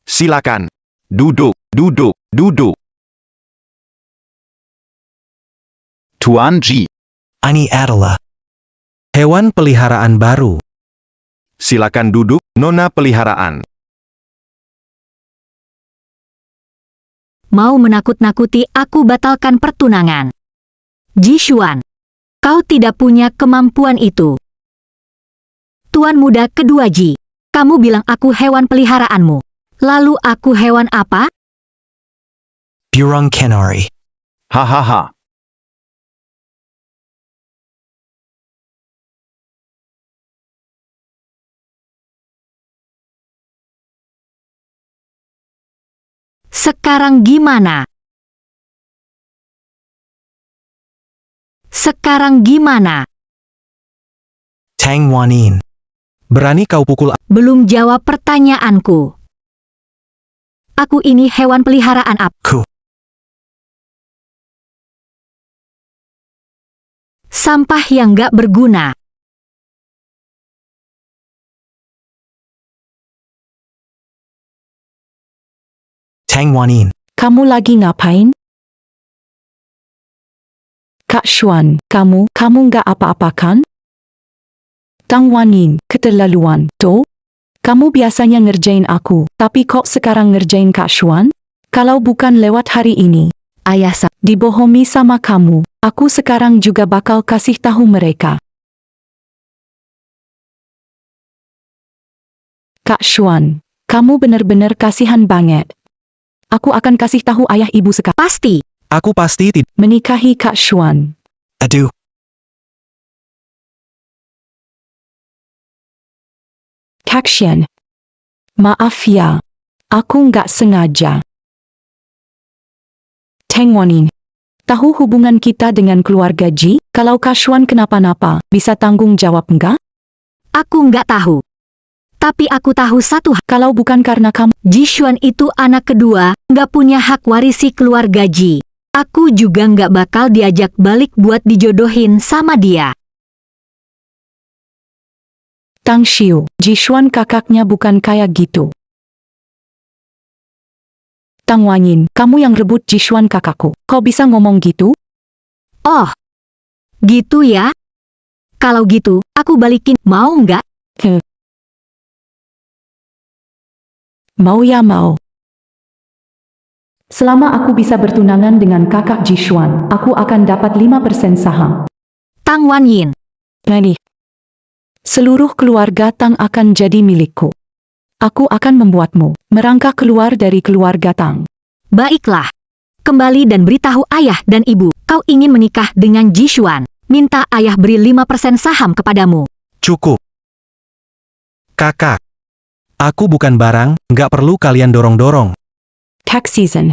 Silakan. Duduk, duduk, duduk. Tuan Ji,
Ini adalah hewan peliharaan baru.
silakan duduk, Nona peliharaan.
Mau menakut-nakuti aku batalkan pertunangan. Jishuan, kau tidak punya kemampuan itu. Tuan muda kedua Ji, kamu bilang aku hewan peliharaanmu. Lalu aku hewan apa?
Burung Canary.
Hahaha.
Sekarang gimana? Sekarang gimana?
Tang Wanin. Berani kau pukul
Belum jawab pertanyaanku. Aku ini hewan peliharaan
aku.
sampah yang gak berguna.
Tang Wanin.
Kamu lagi ngapain? Kak Xuan, kamu nggak apa-apa kan? Tang Wanin, keterlaluan, toh? Kamu biasanya ngerjain aku, tapi kok sekarang ngerjain Kak Xuan? Kalau bukan lewat hari ini,
Ayah
dibohongi sama kamu, aku sekarang juga bakal kasih tahu mereka. Kak Xuan, kamu bener-bener kasihan banget. Aku akan kasih tahu ayah ibu sekarang.
Pasti.
Aku pasti tidak.
Menikahi Kak Xuan.
Aduh.
Kak Xian. Maaf ya. Aku nggak sengaja. Tang Wanin. Tahu hubungan kita dengan keluarga Ji? Kalau Kak Xuan kenapa-napa, bisa tanggung jawab nggak?
Aku nggak tahu. Tapi aku tahu satu hal.
Kalau bukan karena kamu,
Ji Xuan itu anak kedua, nggak punya hak warisi keluarga Ji. Aku juga nggak bakal diajak balik buat dijodohin sama dia.
Tang Xiu, Ji Xuan kakaknya bukan kayak gitu. Tang Wanyin, kamu yang rebut Ji Xuan kakakku. Kok bisa ngomong gitu?
Oh, gitu ya? Kalau gitu, aku balikin, mau nggak?
Mau ya mau. Selama aku bisa bertunangan dengan kakak Ji Xuan, aku akan dapat 5% saham.
Tang Wanyin.
Nani. Seluruh keluarga Tang akan jadi milikku. Aku akan membuatmu merangkak keluar dari keluarga Tang.
Baiklah. Kembali dan beritahu ayah dan ibu, kau ingin menikah dengan Ji Xuan. Minta ayah beri 5% saham kepadamu.
Cukup. Kakak. Aku bukan barang, nggak perlu kalian dorong-dorong.
Tax season.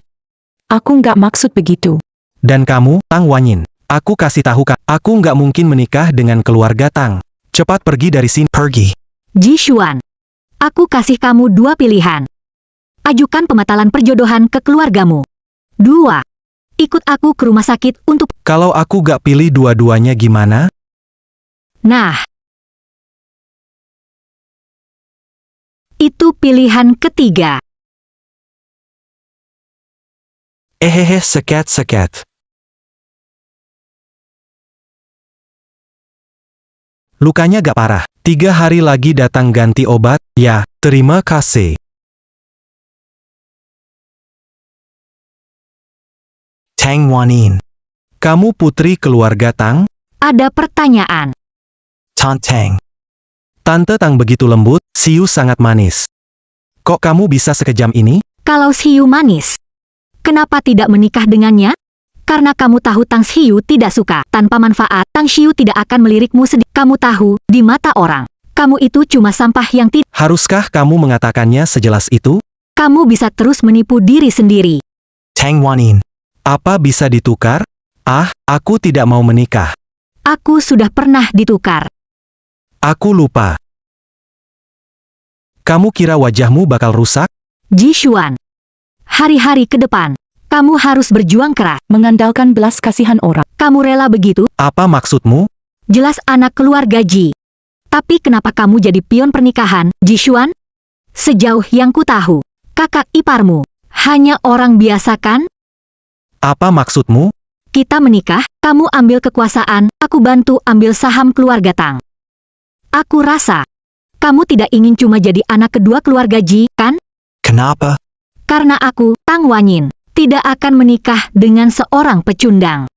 Aku nggak maksud begitu.
Dan kamu, Tang Wanyin. Aku kasih tahu kak, aku nggak mungkin menikah dengan keluarga Tang. Cepat pergi dari sini. Pergi.
Ji Xuan. Aku kasih kamu 2 pilihan. Ajukan pembatalan perjodohan ke keluargamu. 2. Ikut aku ke rumah sakit untuk...
Kalau aku nggak pilih dua-duanya gimana?
Nah. Itu pilihan ketiga.
Sekat. Lukanya gak parah. 3 hari lagi datang ganti obat, ya, terima kasih. Tang Wanin. Kamu putri keluarga Tang?
Ada pertanyaan.
Tang. Tante Tang begitu lembut, Siu sangat manis. Kok kamu bisa sekejam ini?
Kalau Xiu manis, kenapa tidak menikah dengannya? Karena kamu tahu Tang Xiu tidak suka. Tanpa manfaat, Tang Xiu tidak akan melirikmu sedih. Kamu tahu, di mata orang, kamu itu cuma sampah yang tidak...
Haruskah kamu mengatakannya sejelas itu?
Kamu bisa terus menipu diri sendiri.
Tang Wanin. Apa bisa ditukar? Ah, aku tidak mau menikah.
Aku sudah pernah ditukar.
Aku lupa. Kamu kira wajahmu bakal rusak?
Ji Xuan. Hari-hari ke depan, kamu harus berjuang keras.
Mengandalkan belas kasihan orang.
Kamu rela begitu?
Apa maksudmu?
Jelas anak keluarga Ji. Tapi kenapa kamu jadi pion pernikahan, Ji Xuan? Sejauh yang ku tahu, kakak iparmu hanya orang biasa kan?
Apa maksudmu?
Kita menikah, kamu ambil kekuasaan, aku bantu ambil saham keluarga Tang. Aku rasa, kamu tidak ingin cuma jadi anak kedua keluarga Ji, kan?
Kenapa?
Karena aku, Tang Wanyin, tidak akan menikah dengan seorang pecundang.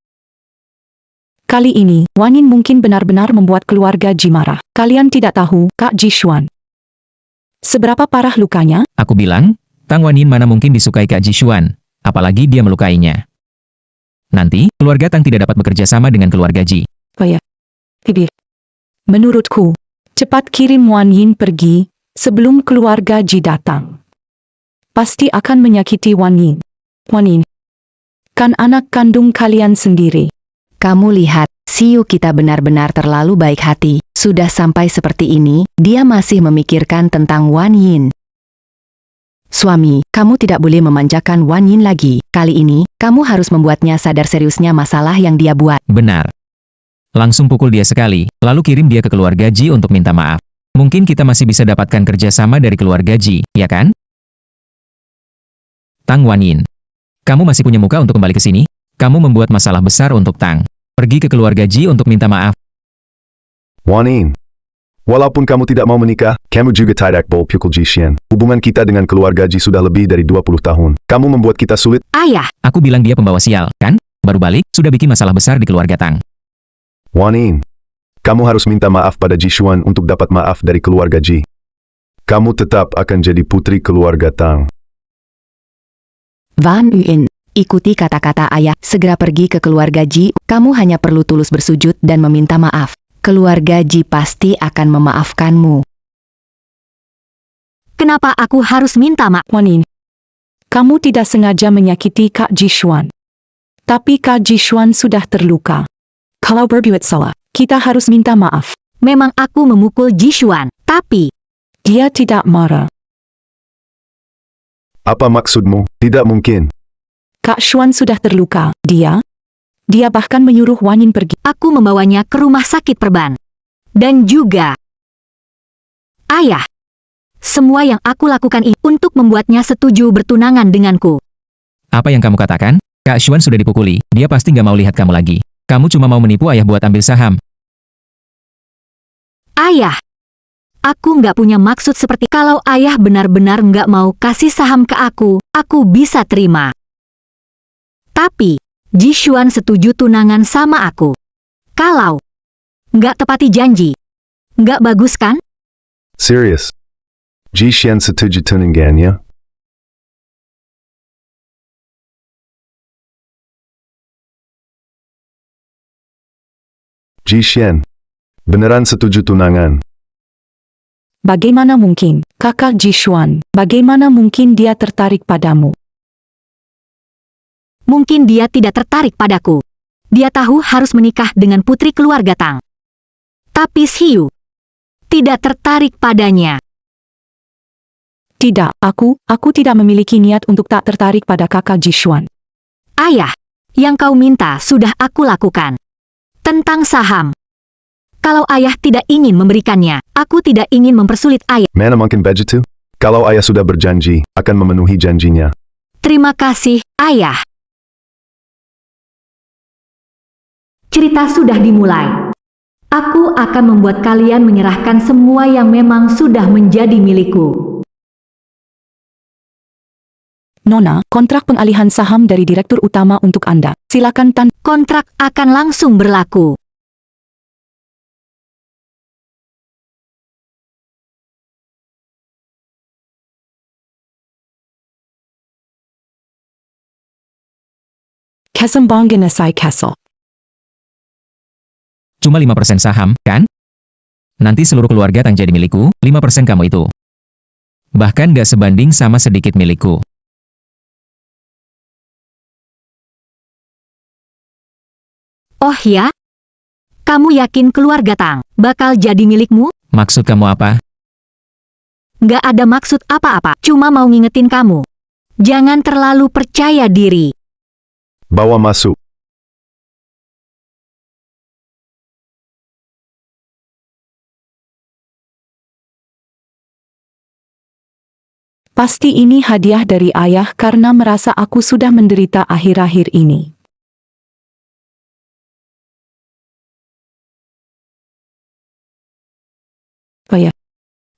Kali ini, Wanyin mungkin benar-benar membuat keluarga Ji marah. Kalian tidak tahu, Kak Ji Xuan. Seberapa parah lukanya?
Aku bilang, Tang Wanyin mana mungkin disukai Kak Ji Xuan, apalagi dia melukainya. Nanti, keluarga Tang tidak dapat bekerja sama dengan keluarga Ji.
Bibir. Menurutku, cepat kirim Wanyin pergi, sebelum keluarga Ji datang. Pasti akan menyakiti Wanyin. Wanyin. Kan anak kandung kalian sendiri.
Kamu lihat, Siu kita benar-benar terlalu baik hati. Sudah sampai seperti ini, dia masih memikirkan tentang Wan Yin. Suami, kamu tidak boleh memanjakan Wan Yin lagi. Kali ini, kamu harus membuatnya sadar seriusnya masalah yang dia buat.
Benar. Langsung pukul dia sekali, lalu kirim dia ke keluarga Ji untuk minta maaf. Mungkin kita masih bisa dapatkan kerjasama dari keluarga Ji, ya kan? Tang Wan Yin. Kamu masih punya muka untuk kembali ke sini? Kamu membuat masalah besar untuk Tang. Pergi ke keluarga Ji untuk minta maaf.
Wan Yin. Walaupun kamu tidak mau menikah, kamu juga tidak boleh pukul Jishan. Hubungan kita dengan keluarga Ji sudah lebih dari 20 tahun. Kamu membuat kita sulit.
Ayah,
Aku bilang dia pembawa sial, kan? Baru balik, sudah bikin masalah besar di keluarga Tang.
Wan Yin. Kamu harus minta maaf pada Jishuan untuk dapat maaf dari keluarga Ji. Kamu tetap akan jadi putri keluarga Tang.
Van Yuan, ikuti kata-kata ayah, segera pergi ke keluarga Ji. Kamu hanya perlu tulus bersujud dan meminta maaf. Keluarga Ji pasti akan memaafkanmu.
kenapa aku harus minta maaf?
Wan Yin, kamu tidak sengaja menyakiti Kak Jishuan. Tapi Kak Jishuan sudah terluka. Kalau berbuat salah, kita harus minta maaf.
Memang aku memukul Jishuan, tapi
Dia tidak marah.
Apa maksudmu? Tidak mungkin.
Kak Xuan sudah terluka. Dia bahkan menyuruh Wan Yin pergi.
aku membawanya ke rumah sakit perban. Dan juga, ayah, semua yang aku lakukan ini untuk membuatnya setuju bertunangan denganku.
Apa yang kamu katakan? Kak Xuan sudah dipukuli, dia pasti nggak mau lihat kamu lagi. Kamu cuma mau menipu ayah buat ambil saham.
Ayah, aku nggak punya maksud seperti kalau ayah benar-benar nggak mau kasih saham ke aku bisa terima. Tapi, Jishuan setuju tunangan sama aku. Kalau nggak tepati janji, nggak bagus kan?
Serius. Jishan setuju tunangannya? Jishan. Beneran setuju tunangan?
Bagaimana mungkin, kakak Jishuan, bagaimana mungkin dia tertarik padamu?
Mungkin dia tidak tertarik padaku. Dia tahu harus menikah dengan putri keluarga Tang. Tapi Xiu tidak tertarik padanya.
Tidak, aku tidak memiliki niat untuk tak tertarik pada kakak Jishuan.
Ayah, yang kau minta sudah aku lakukan. Tentang saham. Kalau ayah tidak ingin memberikannya, aku tidak ingin mempersulit ayah.
Mana mungkin begitu? Kalau ayah sudah berjanji, akan memenuhi janjinya.
Terima kasih, ayah. Cerita sudah dimulai. Aku akan membuat kalian menyerahkan semua yang memang sudah menjadi milikku.
Nona, kontrak pengalihan saham dari direktur utama untuk Anda. Silakan
Kontrak akan langsung berlaku.
Kesembangan Nasai Castle.
Cuma 5% saham, kan? Nanti seluruh keluarga Tang jadi milikku, 5% kamu itu. Bahkan nggak sebanding sama sedikit milikku.
Oh ya? Kamu yakin keluarga Tang bakal jadi milikmu?
Maksud kamu apa?
Nggak ada maksud apa-apa, cuma mau ngingetin kamu. Jangan terlalu percaya diri.
Bawa masuk.
Pasti ini hadiah dari ayah karena merasa aku sudah menderita akhir-akhir ini. Apa ya?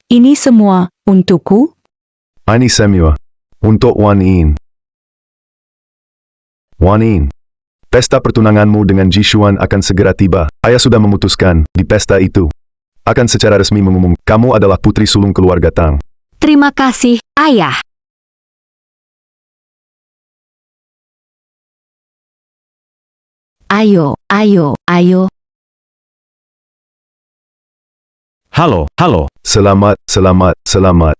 Ini semua untukku?
Ini semua. Untuk Wan Yin. Wan Yin. Pesta pertunanganmu dengan Jishuan akan segera tiba. Ayah sudah memutuskan, di pesta itu, akan secara resmi mengumum, kamu adalah putri sulung keluarga Tang.
Terima kasih, ayah.
Ayo.
Halo.
Selamat.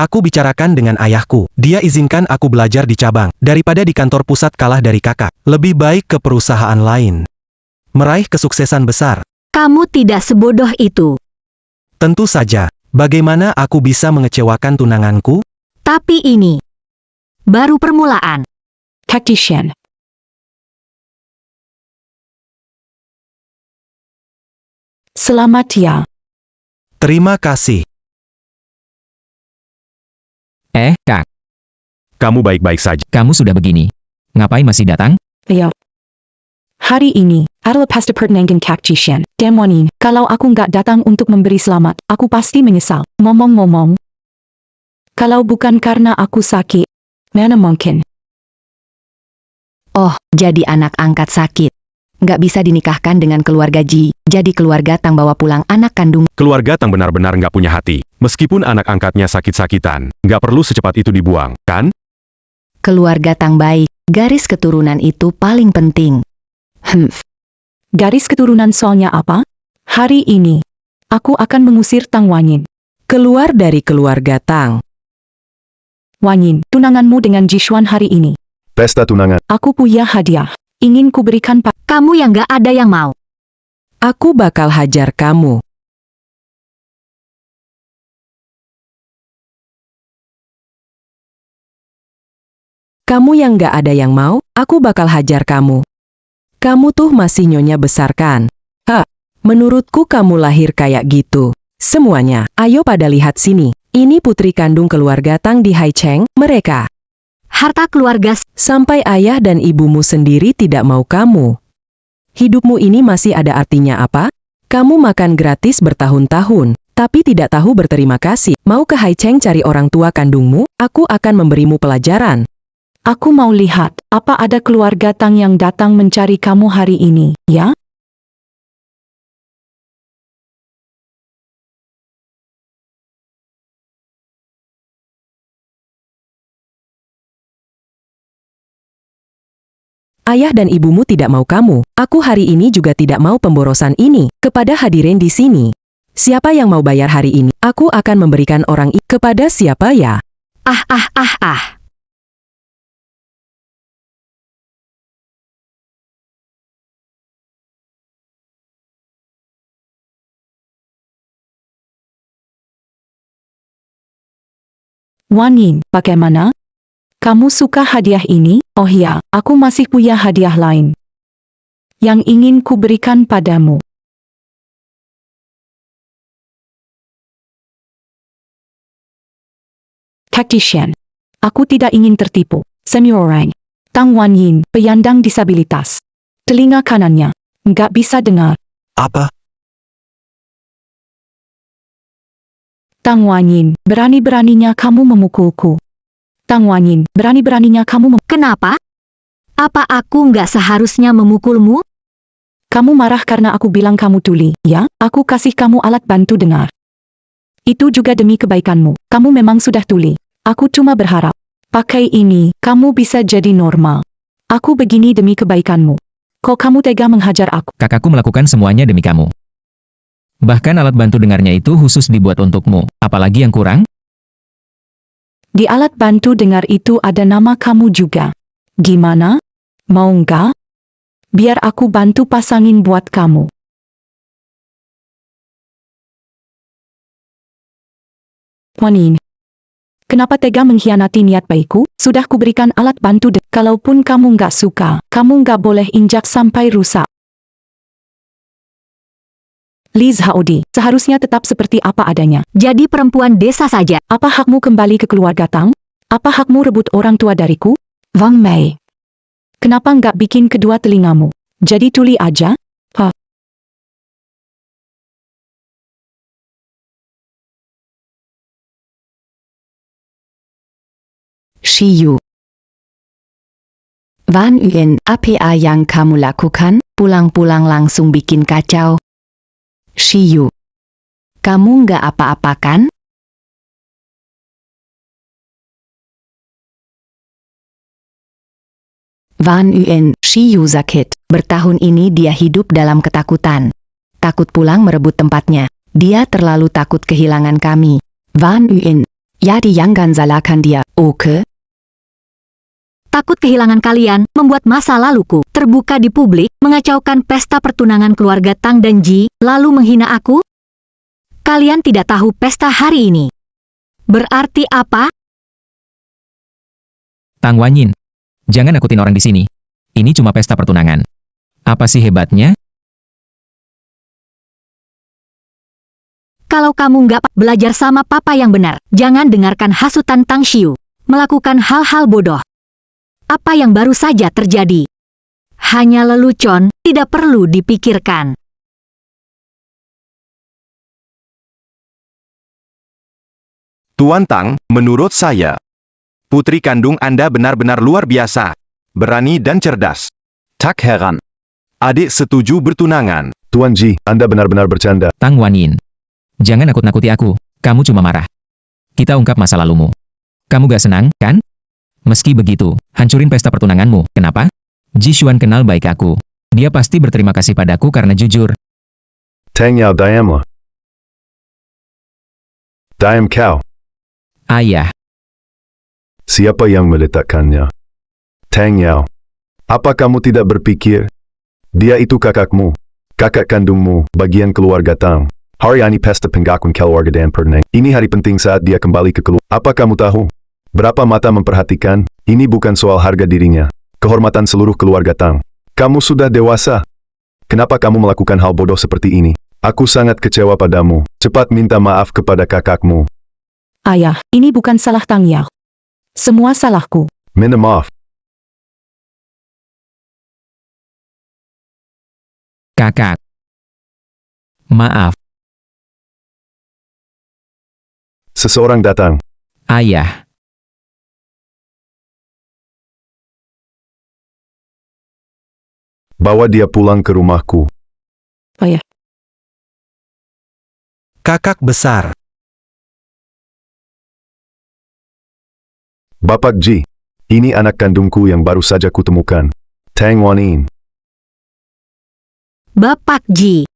Aku bicarakan dengan ayahku. Dia izinkan aku belajar di cabang. Daripada di kantor pusat kalah dari kakak. Lebih baik ke perusahaan lain. Meraih kesuksesan besar.
Kamu tidak sebodoh itu.
Tentu saja. Bagaimana aku bisa mengecewakan tunanganku?
Tapi ini baru permulaan.
Tactician. Selamat ya.
Terima kasih.
Kak,
Kamu baik-baik saja.
kamu sudah begini. Ngapain masih datang?
Ya. Hari ini adalah pesta pertunangan tactician. Demwanin, kalau aku nggak datang untuk memberi selamat, aku pasti menyesal. Ngomong-ngomong, kalau bukan karena aku sakit, mana mungkin.
Oh, jadi anak angkat sakit. Nggak bisa dinikahkan dengan keluarga Ji. Jadi keluarga Tang bawa pulang anak kandung.
Keluarga Tang benar-benar nggak punya hati. Meskipun anak angkatnya sakit-sakitan, nggak perlu secepat itu dibuang, kan?
Keluarga Tang baik. Garis keturunan itu paling penting.
Garis keturunan soalnya apa? Hari ini, aku akan mengusir Tang Wanyin.
Keluar dari keluarga Tang.
Wanyin, tunanganmu dengan Jishuan hari ini.
Pesta tunangan.
Aku punya hadiah. Ingin ku berikan
Kamu yang gak ada yang mau.
Aku bakal hajar kamu. Kamu yang gak ada yang mau, aku bakal hajar kamu. Kamu tuh masih nyonya besar kan? Menurutku kamu lahir kayak gitu. Semuanya, ayo pada lihat sini. Ini putri kandung keluarga Tang di Haicheng, mereka.
Harta keluarga.
Sampai ayah dan ibumu sendiri tidak mau kamu. Hidupmu ini masih ada artinya apa? Kamu makan gratis bertahun-tahun, tapi tidak tahu berterima kasih. Mau ke Haicheng cari orang tua kandungmu? Aku akan memberimu pelajaran.
Aku mau lihat, apa ada keluarga Tang yang datang mencari kamu hari ini, ya?
Ayah dan ibumu tidak mau kamu. Aku hari ini juga tidak mau pemborosan ini. Kepada hadirin di sini. Siapa yang mau bayar hari ini? Aku akan memberikan orang kepada siapa ya?
Ah.
Wanyin, bagaimana? Kamu suka hadiah ini? Oh ya, aku masih punya hadiah lain yang ingin ku berikan padamu. Tactician. Aku tidak ingin tertipu. Semi-orang. Tang Wanyin, penyandang disabilitas. Telinga kanannya nggak bisa dengar.
Apa?
Tang Wanyin, berani-beraninya kamu memukulku. Tang Wanyin, berani-beraninya kamu
Kenapa? Apa aku nggak seharusnya memukulmu?
Kamu marah karena aku bilang kamu tuli, ya? Aku kasih kamu alat bantu dengar. Itu juga demi kebaikanmu. Kamu memang sudah tuli. Aku cuma berharap, pakai ini, kamu bisa jadi normal. Aku begini demi kebaikanmu. Kok kamu tega menghajar aku?
Kakakku melakukan semuanya demi kamu. Bahkan alat bantu dengarnya itu khusus dibuat untukmu. Apalagi yang kurang?
Di alat bantu dengar itu ada nama kamu juga. Gimana? Mau nggak? Biar aku bantu pasangin buat kamu. Wanyin. Kenapa tega mengkhianati niat baikku? Sudah kuberikan alat bantu kalaupun kamu nggak suka, kamu nggak boleh injak sampai rusak. Liz Haodi, seharusnya tetap seperti apa adanya.
Jadi perempuan desa saja.
Apa hakmu kembali ke keluarga Tang? Apa hakmu rebut orang tua dariku? Wang Mei. Kenapa nggak bikin kedua telingamu jadi tuli aja?
Shiyu. Wan Yuan, apa yang kamu lakukan? Pulang-pulang langsung bikin kacau. Shiyu. Kamu nggak apa-apa kan? Wan Yuan, Shiyu sakit. Bertahun ini dia hidup dalam ketakutan. Takut pulang merebut tempatnya. Dia terlalu takut kehilangan kami. Wan Yuan. Jadi jangan salahkan dia, oke?
Takut kehilangan kalian membuat masa laluku terbuka di publik, mengacaukan pesta pertunangan keluarga Tang dan Ji, lalu menghina aku? Kalian tidak tahu pesta hari ini berarti apa?
Tang Wanyin, jangan nakutin orang di sini. Ini cuma pesta pertunangan. Apa sih hebatnya?
Kalau kamu nggak belajar sama papa yang benar, jangan dengarkan hasutan Tang Xiu, melakukan hal-hal bodoh. Apa yang baru saja terjadi? Hanya lelucon, tidak perlu dipikirkan.
Tuan Tang, menurut saya, putri kandung Anda benar-benar luar biasa, berani dan cerdas. Tak heran. Adik setuju bertunangan.
Tuan Ji, Anda benar-benar bercanda.
Tang Wanyin, jangan nakut-nakuti aku. Kamu cuma marah. Kita ungkap masa lalumu. Kamu gak senang, kan? Meski begitu, hancurin pesta pertunanganmu. Kenapa? Ji Xuan kenal baik aku. Dia pasti berterima kasih padaku karena jujur.
Tang Yao diamlah. Diam kau.
Ayah,
Siapa yang meletakkannya? Tang Yao. Apa kamu tidak berpikir? Dia itu kakakmu. Kakak kandungmu, bagian keluarga Tang. Hari ini pesta pengakuan keluarga dan pertunangan. Ini hari penting saat dia kembali ke keluarga. Apa kamu tahu? Berapa mata memperhatikan? Ini bukan soal harga dirinya. Kehormatan seluruh keluarga Tang. Kamu sudah dewasa. Kenapa kamu melakukan hal bodoh seperti ini? Aku sangat kecewa padamu. Cepat minta maaf kepada kakakmu.
Ayah, ini bukan salah Tang Yao. Semua salahku.
Minta maaf.
kakak. Maaf,
Seseorang datang.
ayah.
Bawa dia pulang ke rumahku.
Ayah,
Kakak besar.
Bapak Ji, ini anak kandungku yang baru saja kutemukan. Tang Wanyin.
Bapak Ji.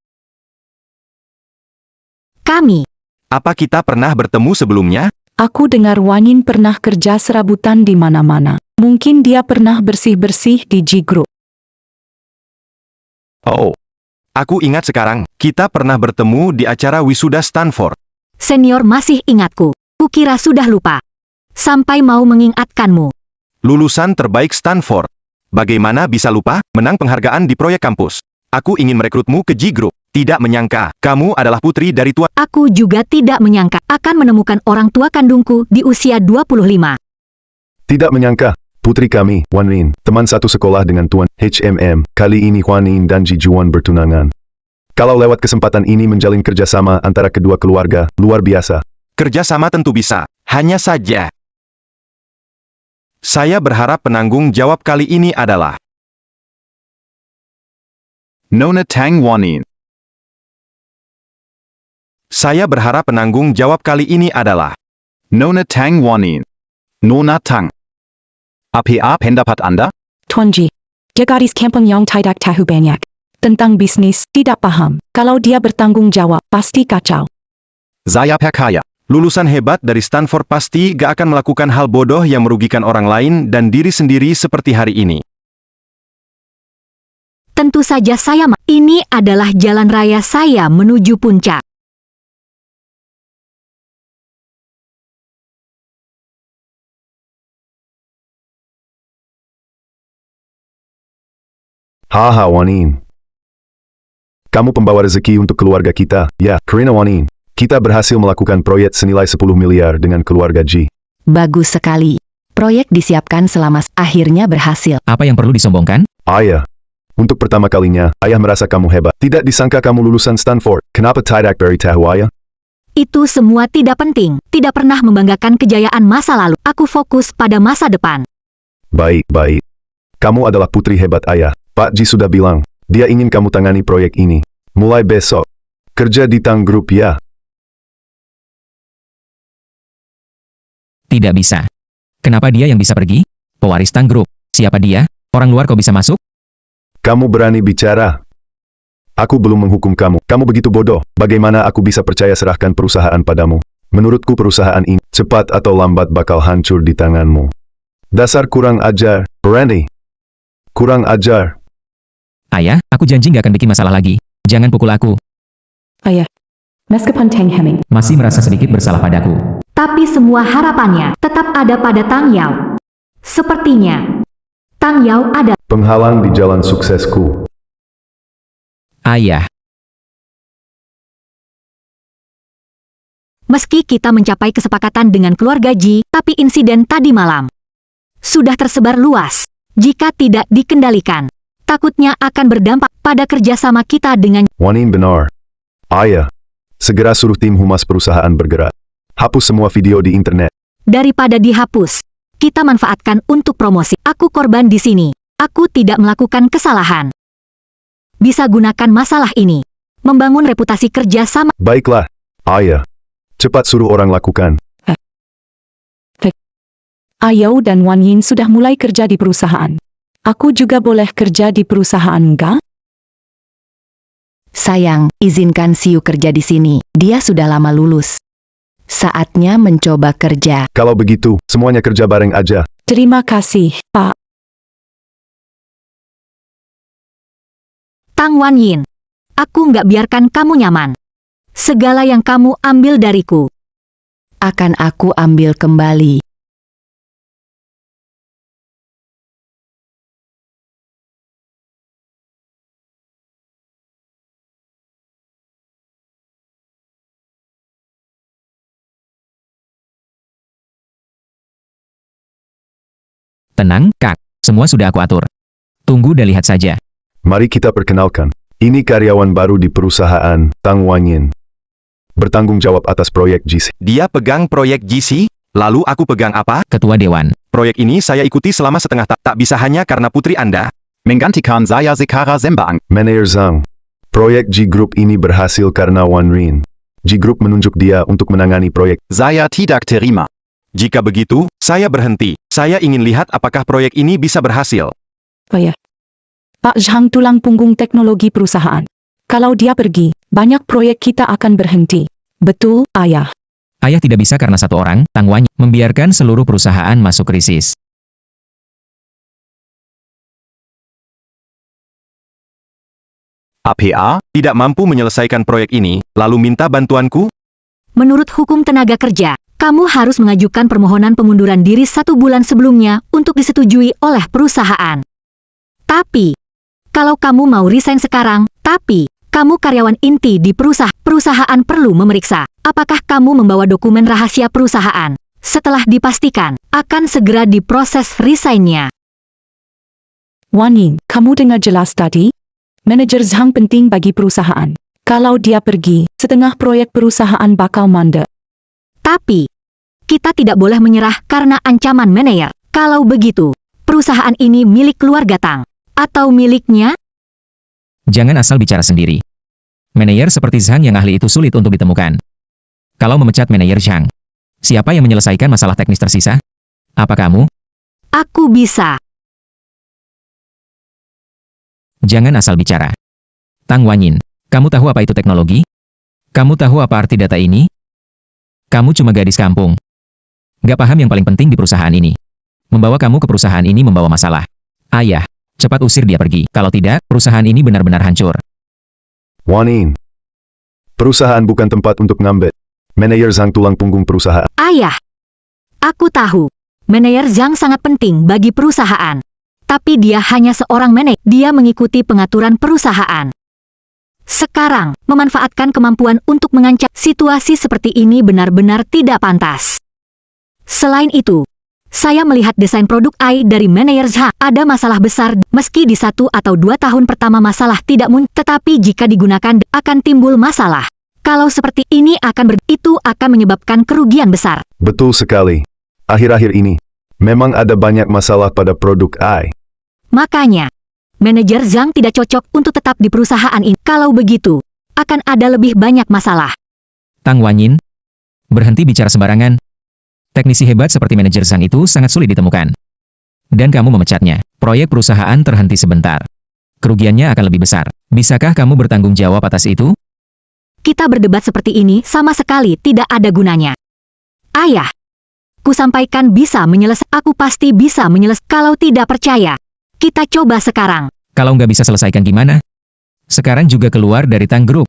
Kami.
Apa kita pernah bertemu sebelumnya?
aku dengar Wanyin pernah kerja serabutan di mana-mana. Mungkin dia pernah bersih-bersih di Ji Group.
Oh, aku ingat sekarang. Kita pernah bertemu di acara wisuda Stanford.
Senior masih ingatku. Kukira sudah lupa. Sampai mau mengingatkanmu.
Lulusan terbaik Stanford. Bagaimana bisa lupa? Menang penghargaan di proyek kampus. Aku ingin merekrutmu ke Ji Group. Tidak menyangka, kamu adalah putri dari Tuan.
Aku juga tidak menyangka akan menemukan orang tua kandungku di usia 25.
Tidak menyangka, putri kami, Wanyin, teman satu sekolah dengan Tuan HMM, kali ini Wanyin dan Ji Juan bertunangan. Kalau lewat kesempatan ini menjalin kerjasama antara kedua keluarga, luar biasa.
Kerjasama tentu bisa. Hanya saja, saya berharap penanggung jawab kali ini adalah Nona Tang Wanyin. Saya berharap penanggung jawab kali ini adalah Nona Tang Wanyin. Nona Tang. Apa pendapat Anda?
Tuan Ji, dia gadis kampung yang tidak tahu banyak. Tentang bisnis, tidak paham. Kalau dia bertanggung jawab, pasti kacau.
Saya percaya. Lulusan hebat dari Stanford pasti gak akan melakukan hal bodoh yang merugikan orang lain dan diri sendiri seperti hari ini.
Tentu saja saya ini adalah jalan raya saya menuju puncak.
Haha Wanyin. Kamu pembawa rezeki untuk keluarga kita, ya, Karina Wanyin. Kita berhasil melakukan proyek senilai 10 miliar dengan keluarga Ji.
Bagus sekali. Proyek disiapkan selama akhirnya berhasil.
Apa yang perlu disombongkan?
Ayah. Untuk pertama kalinya, ayah merasa kamu hebat. Tidak disangka kamu lulusan Stanford. Kenapa tidak beritahu ayah?
Itu semua tidak penting. Tidak pernah membanggakan kejayaan masa lalu. Aku fokus pada masa depan.
Baik, baik. Kamu adalah putri hebat ayah. Pak Ji sudah bilang, dia ingin kamu tangani proyek ini. Mulai besok. Kerja di Tang Group ya.
Tidak bisa. Kenapa dia yang bisa pergi? Pewaris Tang Group. Siapa dia? Orang luar kok bisa masuk?
Kamu berani bicara? Aku belum menghukum kamu. Kamu begitu bodoh. Bagaimana aku bisa percaya serahkan perusahaan padamu? Menurutku perusahaan ini, cepat atau lambat bakal hancur di tanganmu. Dasar kurang ajar, Randy. Kurang ajar.
Ayah, aku janji nggak akan bikin masalah lagi. Jangan pukul aku.
Ayah. Meskipun Tang Heming
Masih merasa sedikit bersalah padaku.
Tapi semua harapannya tetap ada pada Tang Yao. Sepertinya, Tang Yao ada
Penghalang di jalan suksesku.
Ayah,
meski kita mencapai kesepakatan dengan keluarga Ji, tapi insiden tadi malam sudah tersebar luas. Jika tidak dikendalikan, takutnya akan berdampak pada kerjasama kita dengan
Wanin benar. Ayah, segera suruh tim humas perusahaan bergerak. Hapus semua video di internet.
daripada dihapus. Kita manfaatkan untuk promosi. Aku korban di sini. Aku tidak melakukan kesalahan. Bisa gunakan masalah ini. Membangun reputasi kerja sama.
Baiklah, ayah. Cepat suruh orang lakukan.
Ayau dan Wan Yin sudah mulai kerja di perusahaan. Aku juga boleh kerja di perusahaan enggak?
Sayang, izinkan Siu kerja di sini. Dia sudah lama lulus. Saatnya mencoba kerja.
Kalau begitu, semuanya kerja bareng aja.
Terima kasih, Pak.
Tang Wan Yin. Aku nggak biarkan kamu nyaman. Segala yang kamu ambil dariku.
Akan aku ambil kembali.
tenang, Kak. Semua sudah aku atur. Tunggu dan lihat saja.
Mari kita perkenalkan. Ini karyawan baru di perusahaan, Tang Wanyin. Bertanggung jawab atas proyek GC.
Dia pegang proyek GC, lalu aku pegang apa?
Ketua Dewan.
Proyek ini saya ikuti selama setengah tak bisa hanya karena putri Anda. Menggantikan saya Zekara Zembang.
Manager Zhang. Proyek G Group ini berhasil karena Wan Rin. G Group menunjuk dia untuk menangani proyek.
Saya tidak terima. Jika begitu, saya berhenti. Saya ingin lihat apakah proyek ini bisa berhasil.
Pak Zhang tulang punggung teknologi perusahaan. Kalau dia pergi, banyak proyek kita akan berhenti. Betul, Ayah.
Ayah tidak bisa karena satu orang, Tang Wanyin, membiarkan seluruh perusahaan masuk krisis.
APA tidak mampu menyelesaikan proyek ini, lalu minta bantuanku?
Menurut hukum tenaga kerja, kamu harus mengajukan permohonan pengunduran diri 1 bulan sebelumnya untuk disetujui oleh perusahaan. Tapi, kalau kamu mau resign sekarang, tapi kamu karyawan inti di perusahaan perlu memeriksa apakah kamu membawa dokumen rahasia perusahaan. Setelah dipastikan, akan segera diproses resign-nya.
Wan Yin, kamu dengar jelas tadi? Manajer Zhang penting bagi perusahaan. Kalau dia pergi, setengah proyek perusahaan bakal mandek.
Tapi, kita tidak boleh menyerah karena ancaman manajer. Kalau begitu, perusahaan ini milik keluarga Tang. Atau miliknya?
Jangan asal bicara sendiri. Manajer seperti Zhang yang ahli itu sulit untuk ditemukan. Kalau memecat manajer Zhang, siapa yang menyelesaikan masalah teknis tersisa? Apa kamu?
Aku bisa.
Jangan asal bicara. Tang Wanyin, kamu tahu apa itu teknologi? Kamu tahu apa arti data ini? Kamu cuma gadis kampung. Gak paham yang paling penting di perusahaan ini. Membawa kamu ke perusahaan ini membawa masalah. Ayah, cepat usir dia pergi. Kalau tidak, perusahaan ini benar-benar hancur.
Wanin. Perusahaan bukan tempat untuk ngambek. Manajer Zhang tulang punggung perusahaan.
Ayah, aku tahu. Manajer Zhang sangat penting bagi perusahaan. Tapi dia hanya seorang manajer. Dia mengikuti pengaturan perusahaan. Sekarang, memanfaatkan kemampuan untuk mengancam situasi seperti ini benar-benar tidak pantas. Selain itu, saya melihat desain produk AI dari manajer Zhang ada masalah besar. Meski di 1 atau 2 tahun pertama masalah tidak muncul, tetapi jika digunakan akan timbul masalah. Kalau seperti ini itu akan menyebabkan kerugian besar.
Betul sekali. Akhir-akhir ini, memang ada banyak masalah pada produk AI.
Makanya, manajer Zhang tidak cocok untuk tetap di perusahaan ini. Kalau begitu, akan ada lebih banyak masalah.
Tang Wanyin, berhenti bicara sembarangan. Teknisi hebat seperti manajer Zhang itu sangat sulit ditemukan. Dan kamu memecatnya. Proyek perusahaan terhenti sebentar. Kerugiannya akan lebih besar. Bisakah kamu bertanggung jawab atas itu?
Kita berdebat seperti ini sama sekali tidak ada gunanya. ayah. Kusampaikan bisa menyelesaikan. Aku pasti bisa menyelesaikan. Kalau tidak percaya, kita coba sekarang.
Kalau nggak bisa selesaikan gimana? Sekarang juga keluar dari Tang Group.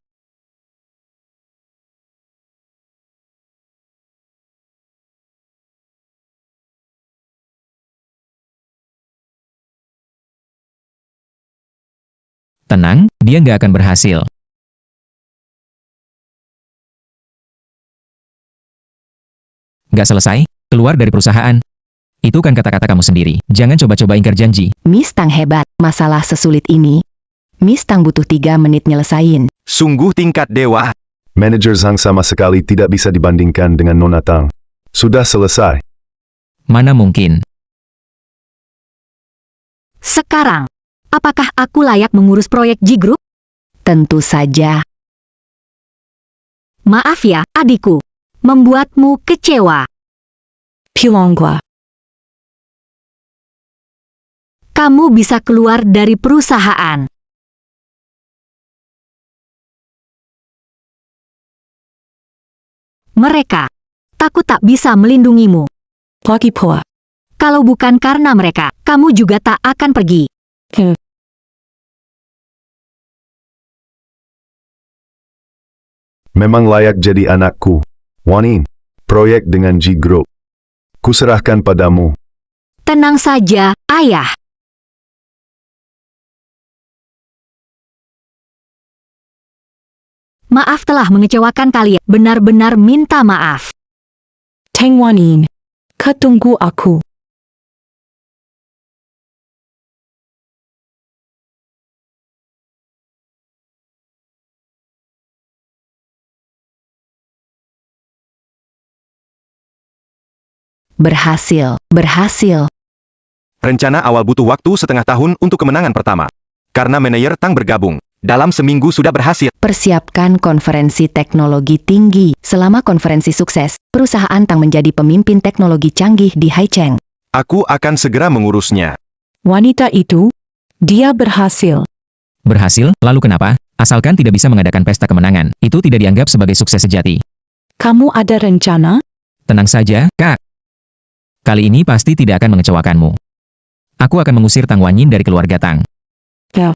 Tenang, dia nggak akan berhasil. Nggak selesai? Keluar dari perusahaan? Itu kan kata-kata kamu sendiri. Jangan coba-coba ingkar janji.
Miss Tang hebat, masalah sesulit ini. Miss Tang butuh 3 menit nyelesain.
Sungguh tingkat dewa.
Manajer Zhang sama sekali tidak bisa dibandingkan dengan Nona Tang. Sudah selesai.
Mana mungkin?
Sekarang, apakah aku layak mengurus proyek G Group?
Tentu saja.
Maaf ya, adikku. Membuatmu kecewa.
Pilongwa.
Kamu bisa keluar dari perusahaan. Mereka takut tak bisa melindungimu.
Plagipoa.
Kalau bukan karena mereka, kamu juga tak akan pergi.
Memang layak jadi anakku. Wanin, proyek dengan G Group. Kuserahkan padamu.
Tenang saja, ayah. Maaf telah mengecewakan kalian. Benar-benar minta maaf.
Tengwanin. Ketunggu aku.
Berhasil, berhasil.
Rencana awal butuh waktu setengah tahun untuk kemenangan pertama. Karena manajer Tang bergabung. Dalam seminggu sudah berhasil.
Persiapkan konferensi teknologi tinggi. Selama konferensi sukses, perusahaan Tang menjadi pemimpin teknologi canggih di Haicheng.
Aku akan segera mengurusnya.
Wanita itu, dia berhasil.
Berhasil? Lalu kenapa? Asalkan tidak bisa mengadakan pesta kemenangan, itu tidak dianggap sebagai sukses sejati.
Kamu ada rencana?
Tenang saja, Kak. Kali ini pasti tidak akan mengecewakanmu. Aku akan mengusir Tang Wanyin dari keluarga Tang.
Ya.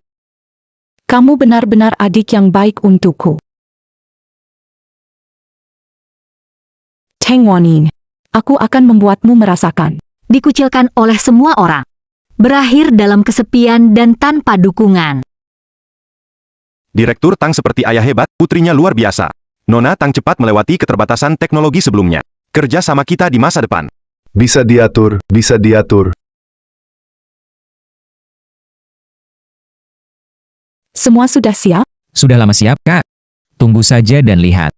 Kamu benar-benar adik yang baik untukku. Tengwanin. Aku akan membuatmu merasakan.
Dikucilkan oleh semua orang. Berakhir dalam kesepian dan tanpa dukungan.
Direktur Tang seperti ayah hebat, putrinya luar biasa. Nona Tang cepat melewati keterbatasan teknologi sebelumnya. Kerja sama kita di masa depan.
Bisa diatur, bisa diatur.
Semua sudah siap?
Sudah lama siap, Kak? Tunggu saja dan lihat.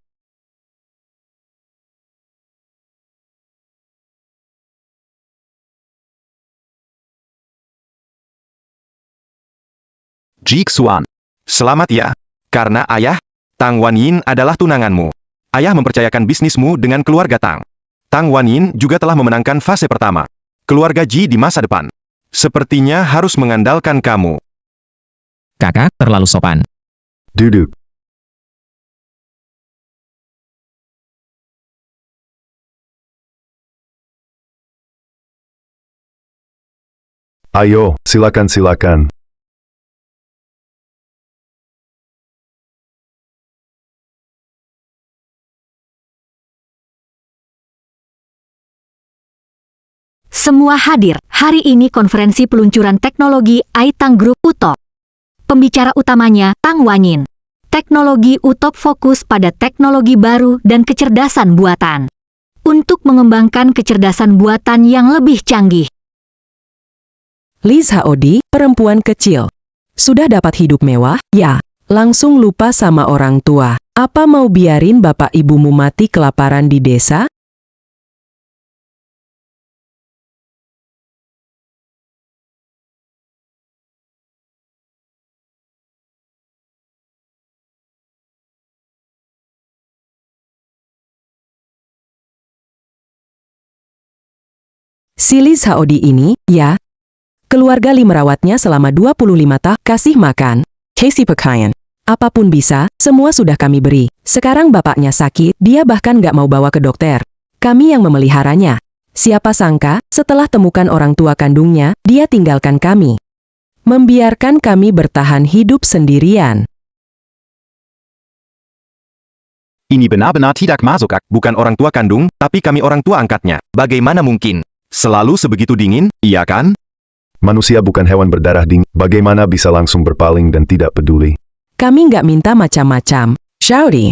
Jixuan. Selamat ya. Karena ayah, Tang Wanyin adalah tunanganmu. Ayah mempercayakan bisnismu dengan keluarga Tang. Tang Wanyin juga telah memenangkan fase pertama. Keluarga Ji di masa depan. Sepertinya harus mengandalkan kamu.
Kakak, terlalu sopan.
Duduk. Ayo, silakan.
Semua hadir. Hari ini konferensi peluncuran teknologi Aitang Group UTOP. Pembicara utamanya, Tang Wanyin. Teknologi UTOP fokus pada teknologi baru dan kecerdasan buatan. Untuk mengembangkan kecerdasan buatan yang lebih canggih.
Liz Haodi, perempuan kecil. Sudah dapat hidup mewah? Ya. Langsung lupa sama orang tua. Apa mau biarin bapak ibumu mati kelaparan di desa? Si Liz Haodi ini, ya. Keluarga Li merawatnya selama 25 tahun, kasih makan, kasih pakaian. Apapun bisa, semua sudah kami beri. Sekarang bapaknya sakit, dia bahkan gak mau bawa ke dokter. Kami yang memeliharanya. Siapa sangka, setelah temukan orang tua kandungnya, dia tinggalkan kami. Membiarkan kami bertahan hidup sendirian.
Ini benar-benar tidak masuk akal. Bukan orang tua kandung, tapi kami orang tua angkatnya. Bagaimana mungkin? Selalu sebegitu dingin, iya kan?
Manusia bukan hewan berdarah dingin. Bagaimana bisa langsung berpaling dan tidak peduli?
Kami nggak minta macam-macam. Shaori,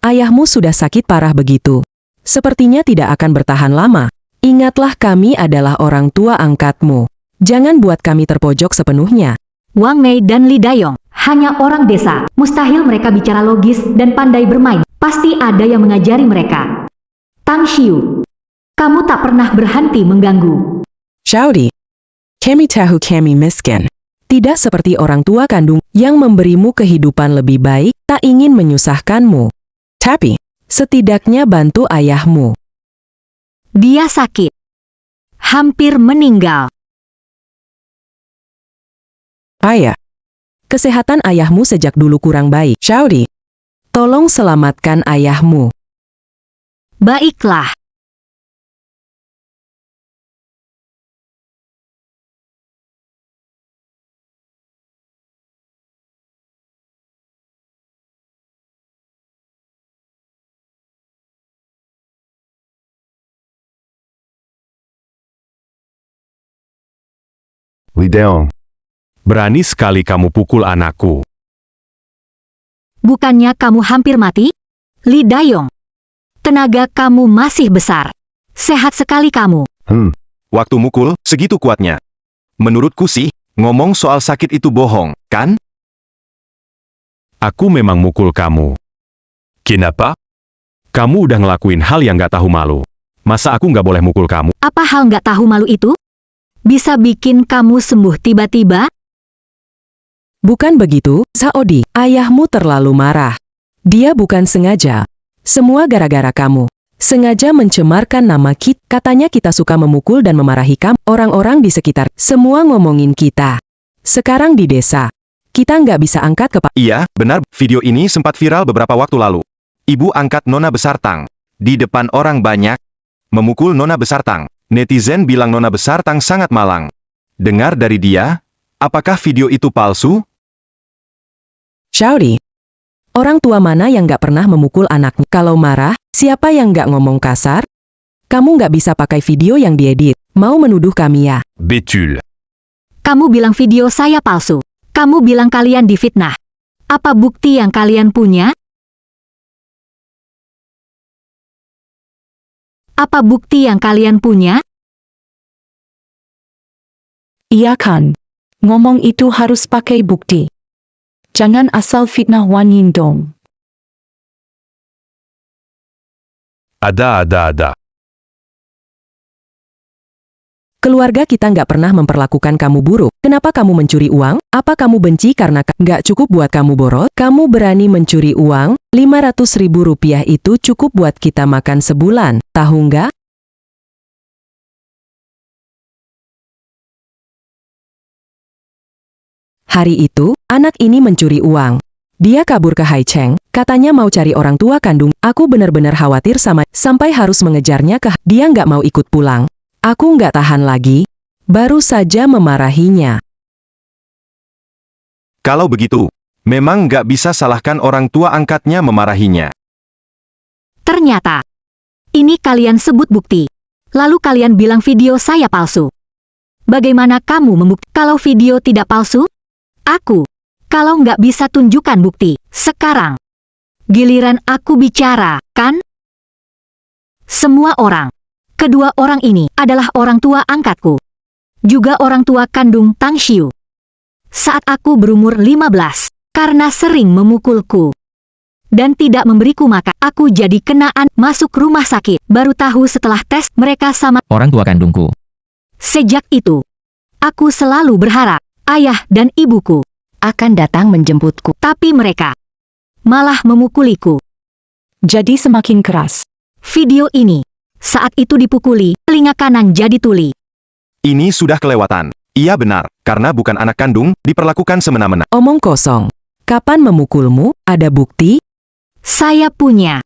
ayahmu sudah sakit parah begitu. Sepertinya tidak akan bertahan lama. Ingatlah kami adalah orang tua angkatmu. Jangan buat kami terpojok sepenuhnya.
Wang Mei dan Li Dayong hanya orang desa. Mustahil mereka bicara logis dan pandai bermain. Pasti ada yang mengajari mereka. Tang Xiu, kamu tak pernah berhenti mengganggu.
Shaori, kami tahu kami miskin. Tidak seperti orang tua kandung yang memberimu kehidupan lebih baik, tak ingin menyusahkanmu. Tapi, setidaknya bantu ayahmu.
Dia sakit. Hampir meninggal.
Ayah, kesehatan ayahmu sejak dulu kurang baik. Shaori, tolong selamatkan ayahmu.
Baiklah.
Li Deong,
Berani sekali kamu pukul anakku.
Bukannya kamu hampir mati? Li Dayong, tenaga kamu masih besar. Sehat sekali kamu.
Waktu mukul, segitu kuatnya. Menurutku sih, ngomong soal sakit itu bohong, kan?
Aku memang mukul kamu. Kenapa? Kamu udah ngelakuin hal yang gak tahu malu. Masa aku gak boleh mukul kamu?
Apa hal nggak tahu malu itu? Bisa bikin kamu sembuh tiba-tiba?
Bukan begitu, Saodi. Ayahmu terlalu marah. Dia bukan sengaja. Semua gara-gara kamu. Sengaja mencemarkan nama kita. Katanya kita suka memukul dan memarahi kamu. Orang-orang di sekitar, semua ngomongin kita. Sekarang di desa, kita nggak bisa angkat kepala.
Iya, benar. Video ini sempat viral beberapa waktu lalu. Ibu angkat Nona Besar Tang. Di depan orang banyak. Memukul Nona Besar Tang. Netizen bilang Nona Besar Tang sangat malang. Dengar dari dia, apakah video itu palsu?
Shaori, orang tua mana yang nggak pernah memukul anaknya? Kalau marah, siapa yang nggak ngomong kasar? Kamu nggak bisa pakai video yang diedit. Mau menuduh kami ya?
Betul.
Kamu bilang video saya palsu. Kamu bilang kalian difitnah. Apa bukti yang kalian punya? Apa bukti yang kalian punya?
Iya kan? Ngomong itu harus pakai bukti. Jangan asal fitnah Wan Yin dong.
Ada.
Keluarga kita nggak pernah memperlakukan kamu buruk. Kenapa kamu mencuri uang? Apa kamu benci karena nggak cukup buat kamu boros? Kamu berani mencuri uang? 500.000 rupiah itu cukup buat kita makan sebulan. Tahu nggak? Hari itu, anak ini mencuri uang. Dia kabur ke Haicheng, katanya mau cari orang tua kandung. Aku benar-benar khawatir sampai harus mengejarnya ke. Dia nggak mau ikut pulang. Aku nggak tahan lagi. Baru saja memarahinya.
Kalau begitu, memang nggak bisa salahkan orang tua angkatnya memarahinya.
Ternyata, ini kalian sebut bukti. Lalu kalian bilang video saya palsu. Bagaimana kamu membuktikan kalau video tidak palsu? Aku, kalau nggak bisa tunjukkan bukti, sekarang. Giliran aku bicara, kan? Semua orang. Kedua orang ini adalah orang tua angkatku. Juga orang tua kandung Tang Xiu. Saat aku berumur 15, karena sering memukulku. Dan tidak memberiku makan, aku jadi kenaan masuk rumah sakit. Baru tahu setelah tes mereka sama
Orang tua kandungku.
Sejak itu, aku selalu berharap ayah dan ibuku,
Akan datang menjemputku.
tapi mereka malah memukuliku.
Jadi semakin keras.
Video ini, saat itu dipukuli, telinga kanan jadi tuli.
Ini sudah kelewatan. Iya benar, karena bukan anak kandung, diperlakukan semena-mena.
Omong kosong. Kapan memukulmu? Ada bukti?
Saya punya.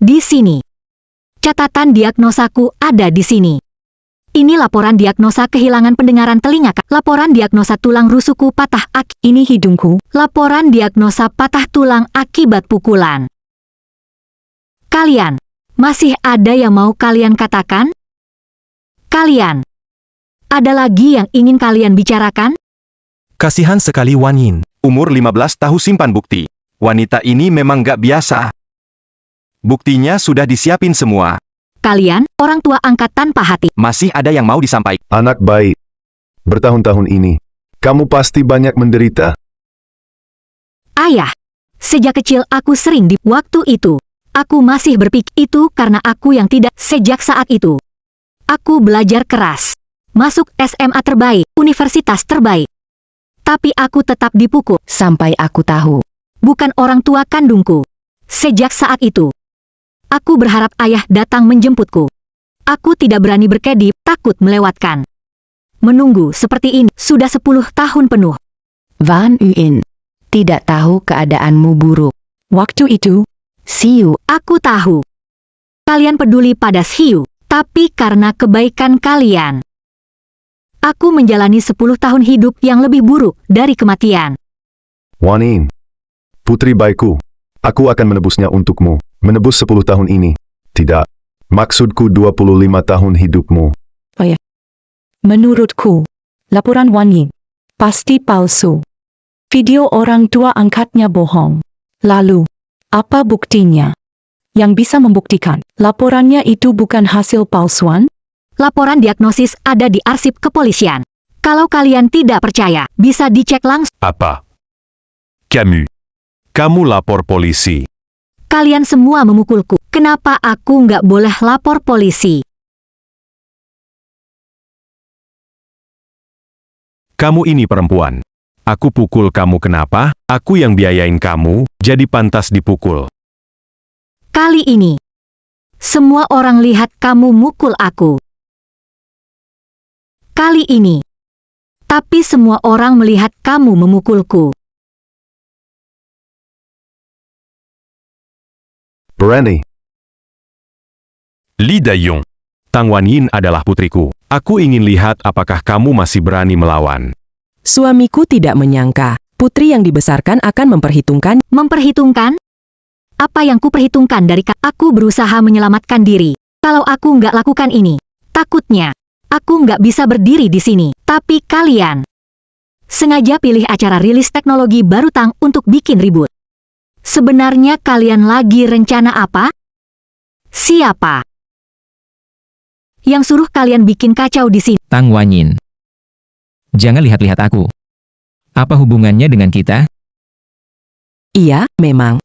Di sini. Catatan diagnosaku ada di sini. Ini laporan diagnosa kehilangan pendengaran telinga. Laporan diagnosa tulang rusukku patah
Ini hidungku.
Laporan diagnosa patah tulang akibat pukulan. Kalian, masih ada yang mau kalian katakan? Kalian, ada lagi yang ingin kalian bicarakan?
Kasihan sekali Wan Yin.
Umur 15 tahun simpan bukti. Wanita ini memang gak biasa. Buktinya sudah disiapin semua.
Kalian, orang tua angkat tanpa hati.
Masih ada yang mau disampaikan.
Anak baik. Bertahun-tahun ini, kamu pasti banyak menderita.
Ayah, sejak kecil aku sering di waktu itu. Aku masih berpikir itu karena aku yang tidak sejak saat itu. Aku belajar keras. Masuk SMA terbaik, universitas terbaik. Tapi aku tetap dipukul.
Sampai aku tahu.
Bukan orang tua kandungku. Sejak saat itu, aku berharap ayah datang menjemputku. Aku tidak berani berkedip, takut melewatkan. Menunggu seperti ini sudah 10 tahun penuh.
Van Uyen. Tidak tahu keadaanmu buruk.
Waktu itu,
Siu,
Aku tahu. Kalian peduli pada Hiu, tapi karena kebaikan kalian. Aku menjalani 10 tahun hidup yang lebih buruk dari kematian.
Wan Yin. Putri baikku. Aku akan menebusnya untukmu. Menebus 10 tahun ini. Tidak. Maksudku 25 tahun hidupmu.
menurutku, laporan Wan Yin pasti palsu. Video orang tua angkatnya bohong. Lalu, apa buktinya? Yang bisa membuktikan laporannya itu bukan hasil palsuan?
Laporan diagnosis ada di arsip kepolisian. Kalau kalian tidak percaya, bisa dicek langsung.
Apa? Camus. Kamu lapor polisi.
Kalian semua memukulku. Kenapa aku nggak boleh lapor polisi?
Kamu ini perempuan. Aku pukul kamu kenapa? Aku yang biayain kamu, jadi pantas dipukul.
Kali ini, semua orang lihat kamu mukul aku. Kali ini. Tapi semua orang melihat kamu memukulku.
Berani.
Li Dayong. Tang Wan Yin adalah putriku. Aku ingin lihat apakah kamu masih berani melawan.
Suamiku tidak menyangka, putri yang dibesarkan akan memperhitungkan.
Memperhitungkan? Apa yang kuperhitungkan dari aku berusaha menyelamatkan diri. Kalau aku nggak lakukan ini, takutnya, aku nggak bisa berdiri di sini. Tapi kalian sengaja pilih acara rilis teknologi baru Tang untuk bikin ribut. Sebenarnya kalian lagi rencana apa? Siapa yang suruh kalian bikin kacau di sini?
Tang Wan Yin. Jangan lihat-lihat aku. Apa hubungannya dengan kita?
Iya, memang.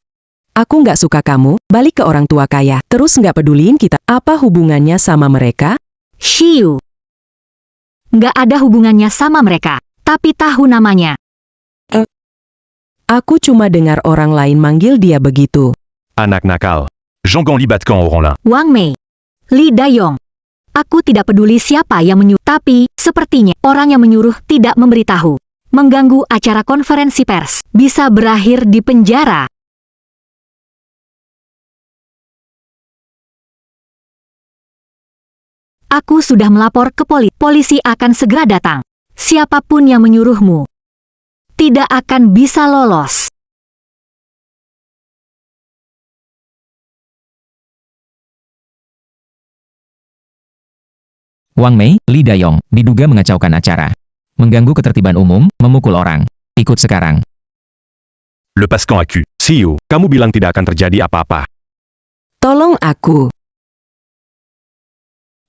Aku nggak suka kamu, balik ke orang tua kaya, terus nggak peduliin kita. Apa hubungannya sama mereka?
Shiu. Nggak ada hubungannya sama mereka, tapi tahu namanya.
Aku cuma dengar orang lain manggil dia begitu.
Anak nakal. Zhonggang Li Batkan Oranla.
Wang Mei. Li Dayong. Aku tidak peduli siapa yang menyuruh, tapi sepertinya orang yang menyuruh tidak memberitahu. Mengganggu acara konferensi pers, bisa berakhir di penjara. Aku sudah melapor ke polisi. Polisi akan segera datang. Siapapun yang menyuruhmu tidak akan bisa lolos.
Wang Mei, Li Dayong, diduga mengacaukan acara. Mengganggu ketertiban umum, memukul orang. Ikut sekarang.
Le Pascan Aku. Siu, kamu bilang tidak akan terjadi apa-apa.
Tolong aku.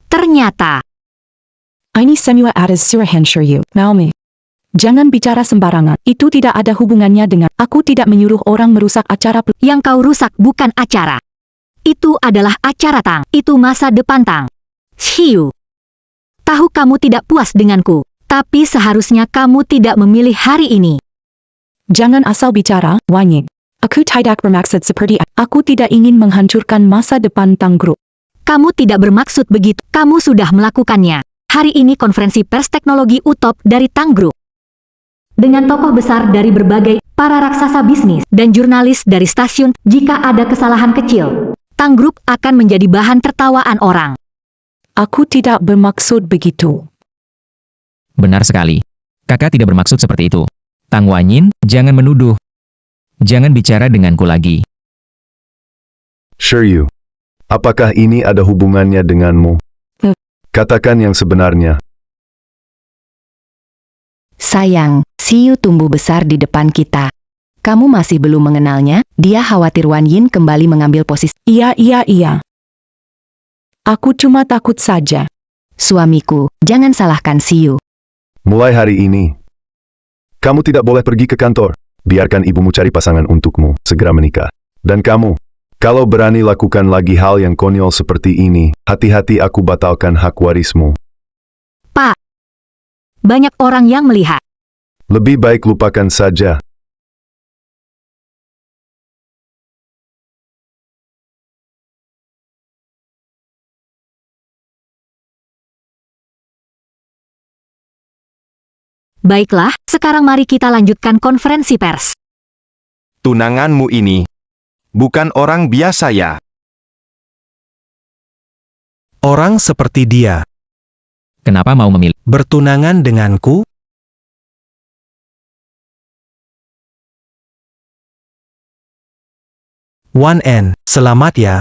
Ternyata,
Ini semua ada Surhenshiryu, Naomi. Jangan bicara sembarangan, itu tidak ada hubungannya dengan, aku tidak menyuruh orang merusak acara.
yang kau rusak bukan acara. Itu adalah acara Tang. Itu masa depan Tang. Hiu. Tahu kamu tidak puas denganku, tapi seharusnya kamu tidak memilih hari ini.
Jangan asal bicara, Wan Yin. Aku tidak bermaksud seperti, aku tidak ingin menghancurkan masa depan Tang Group.
Kamu tidak bermaksud begitu, kamu sudah melakukannya. Hari ini konferensi pers teknologi UTOP dari Tang Group. Dengan tokoh besar dari berbagai, para raksasa bisnis, dan jurnalis dari stasiun, jika ada kesalahan kecil, Tang Group akan menjadi bahan tertawaan orang.
Aku tidak bermaksud begitu.
Benar sekali. Kakak tidak bermaksud seperti itu. Tang Wanyin, jangan menuduh. Jangan bicara denganku lagi.
Shiryu, apakah ini ada hubungannya denganmu? Katakan yang sebenarnya.
Sayang, Siyu tumbuh besar di depan kita. Kamu masih belum mengenalnya, dia khawatir Wan Yin kembali mengambil posisi
Iya. Aku cuma takut saja.
suamiku. Jangan salahkan Siyu.
Mulai hari ini, kamu tidak boleh pergi ke kantor. Biarkan ibumu cari pasangan untukmu, segera menikah. Dan kamu, kalau berani lakukan lagi hal yang konyol seperti ini, hati-hati aku batalkan hak warismu.
Pak, banyak orang yang melihat.
Lebih baik lupakan saja.
Baiklah, sekarang mari kita lanjutkan konferensi pers.
Tunanganmu ini bukan orang biasa ya.
Orang seperti dia,
Kenapa mau memilih?
bertunangan denganku? Wan En, selamat ya.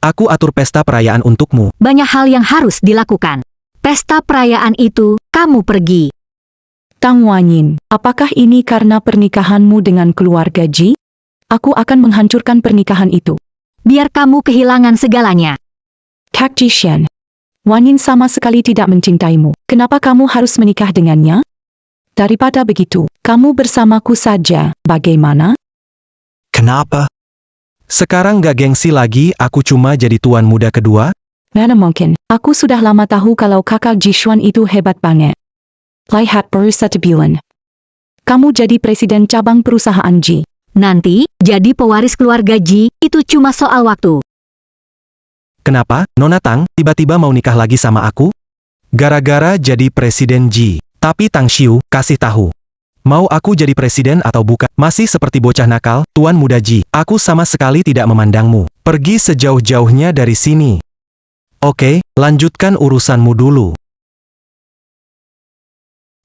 Aku atur pesta perayaan untukmu.
Banyak hal yang harus dilakukan. Pesta perayaan itu, kamu pergi.
Tang Wanyin, apakah ini karena pernikahanmu dengan keluarga Ji? Aku akan menghancurkan pernikahan itu.
Biar kamu kehilangan segalanya.
Kak Jishan, Wanyin sama sekali tidak mencintaimu. Kenapa kamu harus menikah dengannya? Daripada begitu, kamu bersamaku saja, bagaimana?
Kenapa? Sekarang gak gengsi lagi, aku cuma jadi tuan muda kedua?
Mana mungkin, aku sudah lama tahu kalau kakak Jishuan itu hebat banget. Lihat baru 1 bulan. Kamu jadi presiden cabang perusahaan Ji.
Nanti, jadi pewaris keluarga Ji, itu cuma soal waktu.
Kenapa, Nona Tang, tiba-tiba mau nikah lagi sama aku? Gara-gara jadi presiden Ji. Tapi Tang Xiu, kasih tahu. Mau aku jadi presiden atau bukan? Masih seperti bocah nakal, Tuan Muda Ji. Aku sama sekali tidak memandangmu. Pergi sejauh-jauhnya dari sini. Oke, lanjutkan urusanmu dulu.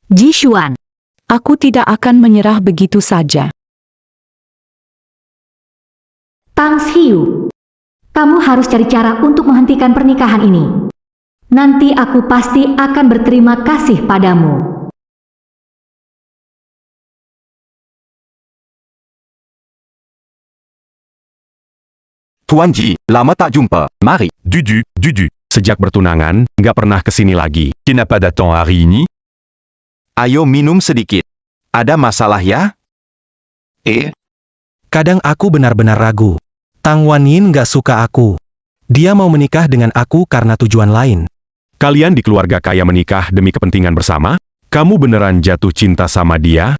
Ji Xuan,
Aku tidak akan menyerah begitu saja.
Tang Xiu, kamu harus cari cara untuk menghentikan pernikahan ini. Nanti aku pasti akan berterima kasih padamu.
Tuan Ji, lama tak jumpa. Mari.
Dudu. Sejak bertunangan, nggak pernah kesini lagi. Kenapa datang hari ini?
Ayo minum sedikit. Ada masalah ya?
Kadang aku benar-benar ragu. Tang Wan Yin gak suka aku. Dia mau menikah dengan aku karena tujuan lain.
Kalian di keluarga kaya menikah demi kepentingan bersama? Kamu beneran jatuh cinta sama dia?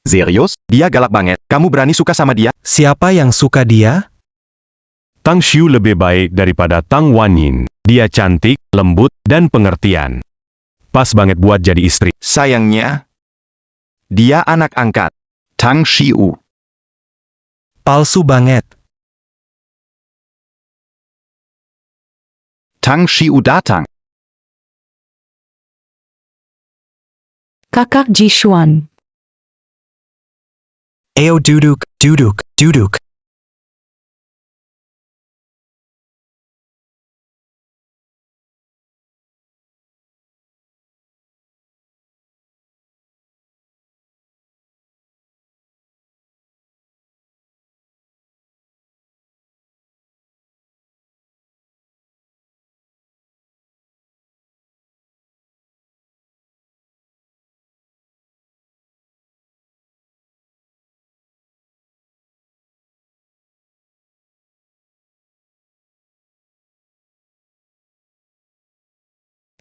Serius? Dia galak banget. Kamu berani suka sama dia?
Siapa yang suka dia?
Tang Xiu lebih baik daripada Tang Wanyin. Dia cantik, lembut, dan pengertian. Pas banget buat jadi istri.
Sayangnya, dia anak angkat Tang Xiu.
Palsu banget.
Tang Xiu datang.
Kakak Jishuan,
Ayo duduk.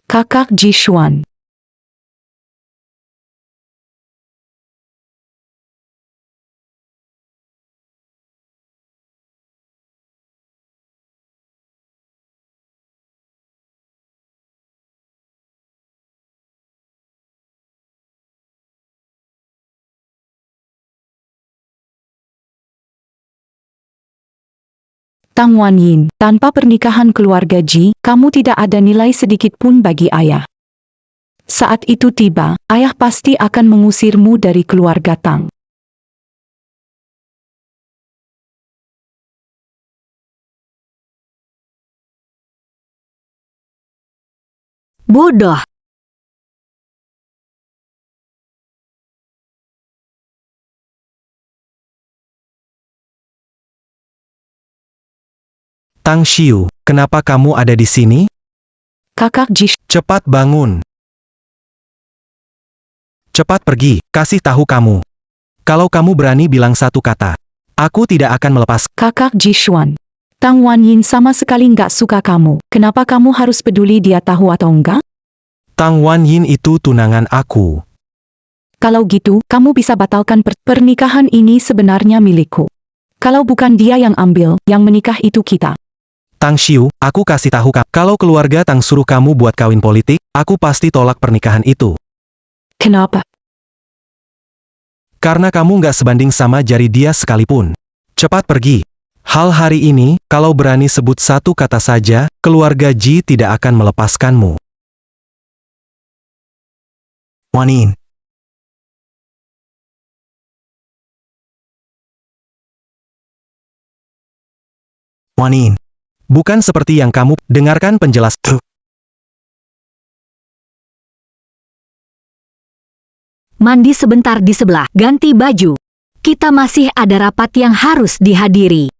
Kakak Jishuan. Tang Wanyin, tanpa pernikahan keluarga Ji, kamu tidak ada nilai sedikit pun bagi ayah. Saat itu tiba, ayah pasti akan mengusirmu dari keluarga Tang.
Bodoh.
Tang Xiu, kenapa kamu ada di sini?
Kakak Ji,
Cepat bangun. Cepat pergi, kasih tahu kamu. Kalau kamu berani bilang satu kata, aku tidak akan melepas.
Kakak Ji Xuan. Tang Wanyin sama sekali nggak suka kamu. Kenapa kamu harus peduli dia tahu atau enggak?
Tang Wanyin itu tunangan aku.
Kalau gitu, kamu bisa batalkan pernikahan ini sebenarnya milikku. Kalau bukan dia yang ambil, yang menikah itu kita.
Tang Xiu, aku kasih tahu kamu, kalau keluarga Tang suruh kamu buat kawin politik, aku pasti tolak pernikahan itu.
Kenapa?
Karena kamu nggak sebanding sama jari dia sekalipun. Cepat pergi. Hal hari ini, kalau berani sebut satu kata saja, keluarga Ji tidak akan melepaskanmu. Wanin. Wanin. Bukan seperti yang kamu dengarkan penjelasan.
Mandi sebentar di sebelah, ganti baju. Kita masih ada rapat yang harus dihadiri.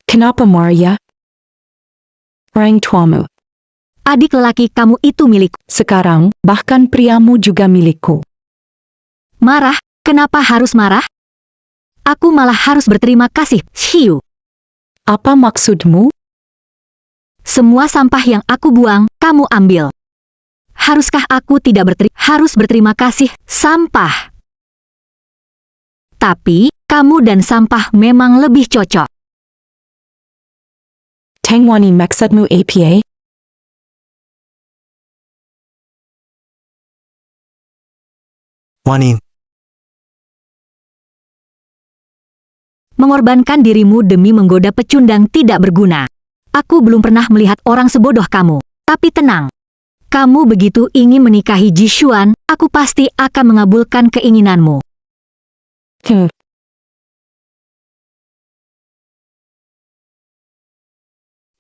Kenapa Maria? Orang tuamu.
Adik lelaki kamu itu milikku.
Sekarang, bahkan priamu juga milikku.
Marah? Kenapa harus marah? Aku malah harus berterima kasih, Xiu.
Apa maksudmu?
Semua sampah yang aku buang, kamu ambil. Haruskah aku tidak harus berterima kasih, sampah? Tapi, kamu dan sampah memang lebih cocok.
Tang Wanyin maksudmu apa?
Wanin.
Mengorbankan dirimu demi menggoda pecundang tidak berguna. Aku belum pernah melihat orang sebodoh kamu. Tapi tenang. Kamu begitu ingin menikahi Ji Xuan, aku pasti akan mengabulkan keinginanmu.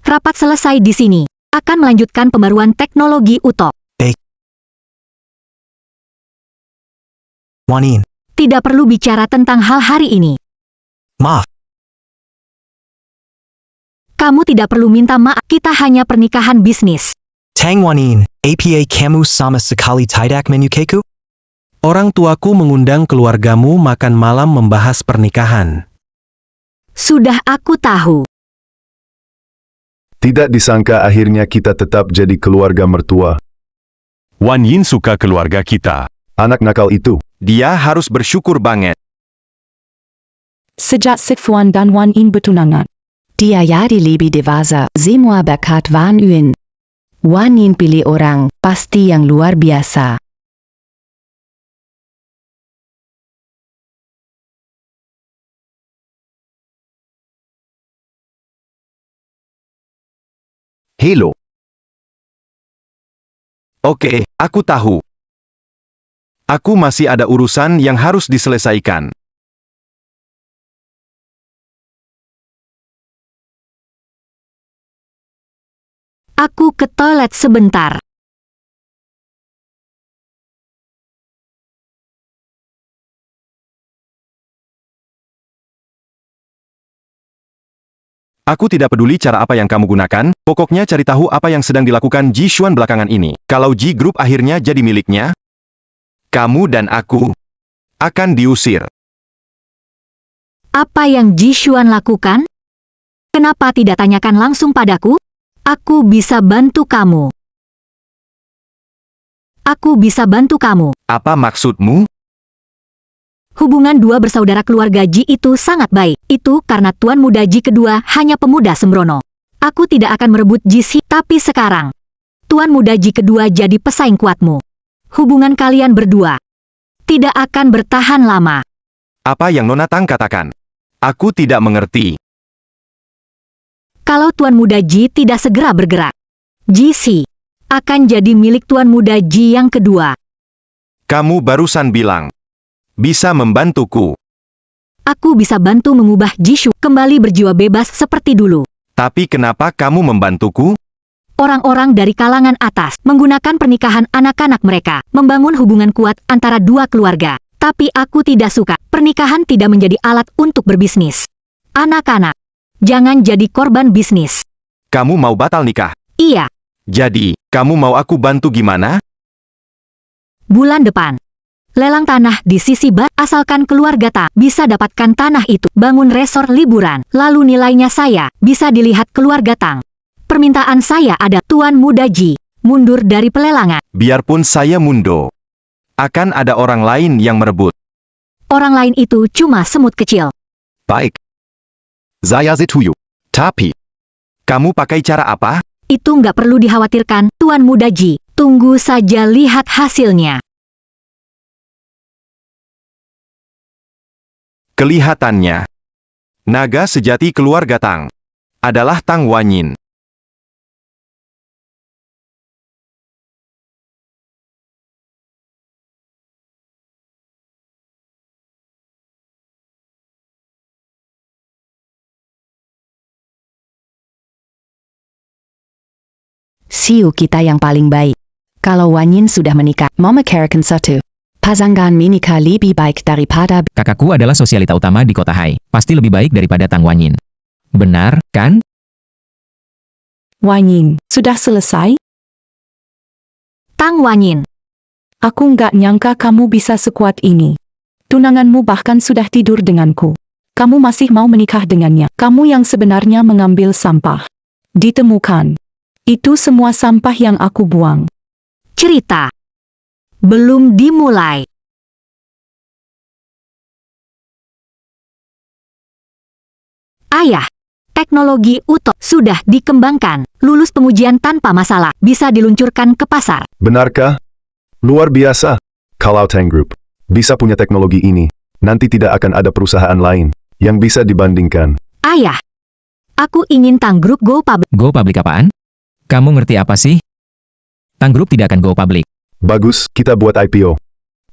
Rapat selesai di sini. Akan melanjutkan pembaruan teknologi UTOP.
Wanin.
Tidak perlu bicara tentang hal hari ini.
Maaf.
Kamu tidak perlu minta maaf, kita hanya pernikahan bisnis.
Tang Wanin, apa kamu sama sekali tidak menyukaiku?
Orang tuaku mengundang keluargamu makan malam membahas pernikahan.
Sudah aku tahu.
Tidak disangka akhirnya kita tetap jadi keluarga mertua.
Wan Yin suka keluarga kita.
Anak nakal itu.
Dia harus bersyukur banget.
Sejak Sifuan dan Wanyin bertunangan,
Dia jadi lebih dewasa, semua bakat Wan Yun. Wan Yin pilih orang, pasti yang luar biasa.
Hello. Oke, aku tahu. Aku masih ada urusan yang harus diselesaikan.
Aku ke toilet sebentar.
Aku tidak peduli cara apa yang kamu gunakan, pokoknya cari tahu apa yang sedang dilakukan Ji Xuan belakangan ini. Kalau Ji Group akhirnya jadi miliknya, kamu dan aku akan diusir.
Apa yang Ji Xuan lakukan? Kenapa tidak tanyakan langsung padaku? Aku bisa bantu kamu. Aku bisa bantu kamu.
Apa maksudmu?
Hubungan dua bersaudara keluarga Ji itu sangat baik. Itu karena Tuan Muda Ji kedua hanya pemuda sembrono. Aku tidak akan merebut Ji Si, tapi sekarang Tuan Muda Ji kedua jadi pesaing kuatmu. Hubungan kalian berdua tidak akan bertahan lama.
Apa yang Nona Tang katakan? Aku tidak mengerti.
Kalau Tuan Muda Ji tidak segera bergerak, Ji Si akan jadi milik Tuan Muda Ji yang kedua.
Kamu barusan bilang bisa membantuku.
Aku bisa bantu mengubah Jishu kembali berjiwa bebas seperti dulu.
Tapi kenapa kamu membantuku?
Orang-orang dari kalangan atas menggunakan pernikahan anak-anak mereka membangun hubungan kuat antara dua keluarga. Tapi aku tidak suka. Pernikahan tidak menjadi alat untuk berbisnis. Anak-anak, jangan jadi korban bisnis.
Kamu mau batal nikah?
Iya,
Jadi, kamu mau aku bantu gimana?
bulan depan. Lelang tanah di sisi barat, asalkan keluarga Tang bisa dapatkan tanah itu, bangun resort liburan, lalu nilainya saya bisa dilihat keluarga Tang. Permintaan saya ada, Tuan Muda Ji mundur dari pelelangan.
Biarpun saya mundur, akan ada orang lain yang merebut.
Orang lain itu cuma semut kecil.
Baik. Saya setuju. Tapi, kamu pakai cara apa?
Itu nggak perlu dikhawatirkan, Tuan Muda Ji. Tunggu saja lihat hasilnya.
Kelihatannya, naga sejati keluarga Tang adalah Tang Wanyin.
Siu kita yang paling baik. Kalau Wanyin sudah menikah, memikirkan satu. Pasangan menikah lebih baik daripada
Kakakku adalah sosialita utama di kota Hai. Pasti lebih baik daripada Tang Wanyin. Benar, kan?
Wanyin, sudah selesai?
Tang Wanyin,
Aku nggak nyangka kamu bisa sekuat ini. Tunanganmu bahkan sudah tidur denganku. Kamu masih mau menikah dengannya. Kamu yang sebenarnya mengambil sampah. Ditemukan. Itu semua sampah yang aku buang.
cerita belum dimulai. Ayah, teknologi UTO sudah dikembangkan, lulus pengujian tanpa masalah, bisa diluncurkan ke pasar.
Benarkah? Luar biasa. Kalau Tang Group bisa punya teknologi ini, nanti tidak akan ada perusahaan lain yang bisa dibandingkan.
Ayah, aku ingin Tang Group go public.
Go public apaan? Kamu ngerti apa sih? Tang Group tidak akan go public.
Bagus, kita buat IPO.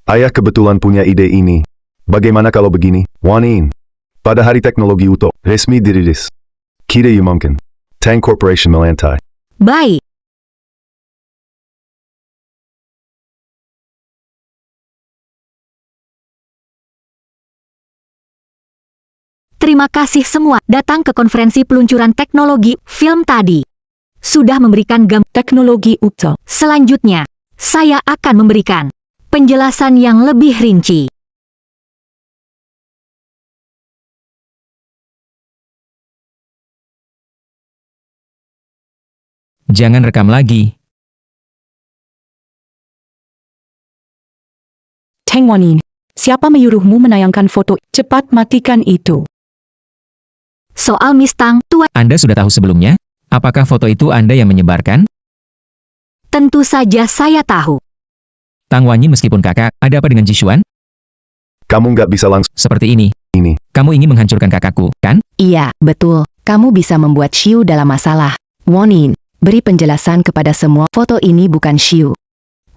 Ayah kebetulan punya ide ini. Bagaimana kalau begini, Wanyin? Pada hari teknologi UTO, resmi dirilis. Kita mungkin. Tang Corporation melantai.
Baik. Terima kasih semua datang ke konferensi peluncuran teknologi film tadi. Sudah memberikan
Teknologi UTO.
Selanjutnya, saya akan memberikan penjelasan yang lebih rinci.
Jangan rekam lagi.
Tang Wanyin, siapa menyuruhmu menayangkan foto? Cepat matikan itu.
Soal Miss Tang, Tuan,
Anda sudah tahu sebelumnya? Apakah foto itu Anda yang menyebarkan?
tentu saja saya tahu.
Tang Wanyin meskipun kakak, ada apa dengan Jishuan?
Kamu nggak bisa langsung
Seperti ini.
ini.
Kamu ingin menghancurkan kakakku, kan?
Iya, betul. Kamu bisa membuat Xiu dalam masalah. Wanyin, beri penjelasan kepada semua. Foto ini bukan Xiu.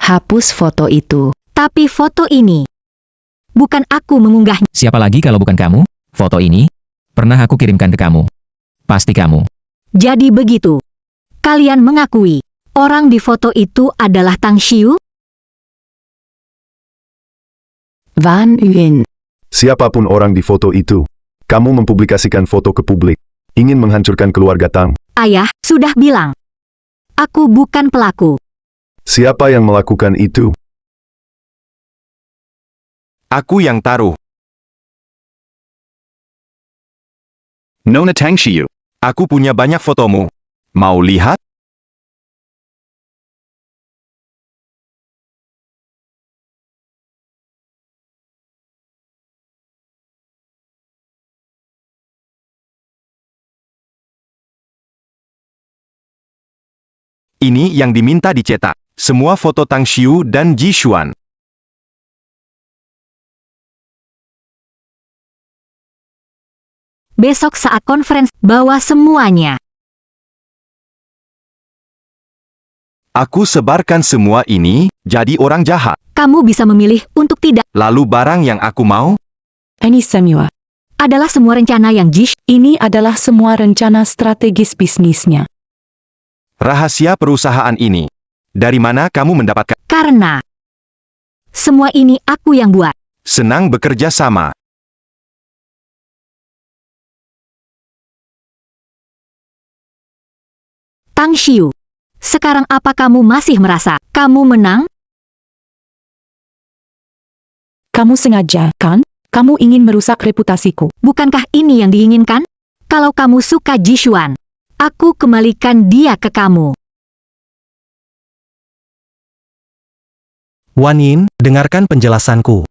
Hapus foto itu.
Tapi foto ini bukan aku mengunggahnya.
Siapa lagi kalau bukan kamu? Foto ini pernah aku kirimkan ke kamu. Pasti kamu.
Jadi begitu. Kalian mengakui orang di foto itu adalah Tang Xiu?
Van Yuan.
Siapapun orang di foto itu, kamu mempublikasikan foto ke publik. Ingin menghancurkan keluarga Tang.
Ayah, sudah bilang. Aku bukan pelaku.
Siapa yang melakukan itu?
Aku yang taruh. Nona Tang Xiu. Aku punya banyak fotomu. Mau lihat? Ini yang diminta dicetak. Semua foto Tang Xiu dan Ji Xuan.
Besok saat konferensi, bawa semuanya.
Aku sebarkan semua ini, jadi orang jahat.
Kamu bisa memilih untuk tidak.
Lalu barang yang aku mau?
Ini semua.
Adalah semua rencana yang Ji.
Ini adalah semua rencana strategis bisnisnya.
Rahasia perusahaan ini. Dari mana kamu mendapatkan?
Karena semua ini aku yang buat.
Senang bekerja sama.
Tang Xiu. Sekarang apa kamu masih merasa kamu menang?
Kamu sengaja, kan? Kamu ingin merusak reputasiku.
Bukankah ini yang diinginkan? Kalau kamu suka Ji Xuan, aku kembalikan dia ke kamu.
Wan Yin, dengarkan penjelasanku.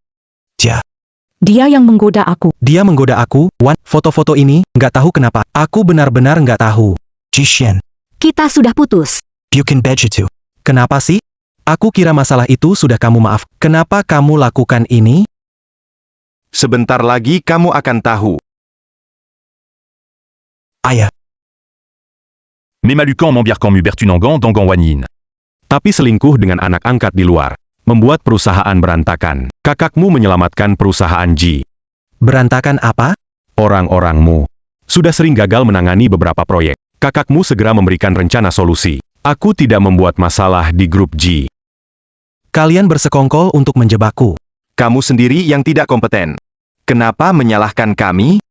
Dia yang menggoda aku.
Dia menggoda aku, Wan, foto-foto ini, nggak tahu kenapa. Aku benar-benar nggak tahu.
Jishan,
Kita sudah putus.
Bukan Bejitu.
Kenapa sih? Aku kira masalah itu sudah kamu maaf. Kenapa kamu lakukan ini?
Sebentar lagi kamu akan tahu.
Ayah,
Memalukan membiarkan Mubertunangan Dangan Wanyin.
Tapi selingkuh dengan anak angkat di luar. Membuat perusahaan berantakan. Kakakmu menyelamatkan perusahaan Ji.
Berantakan apa?
Orang-orangmu sudah sering gagal menangani beberapa proyek. Kakakmu segera memberikan rencana solusi. Aku tidak membuat masalah di grup Ji.
Kalian bersekongkol untuk menjebakku.
Kamu sendiri yang tidak kompeten. Kenapa menyalahkan kami?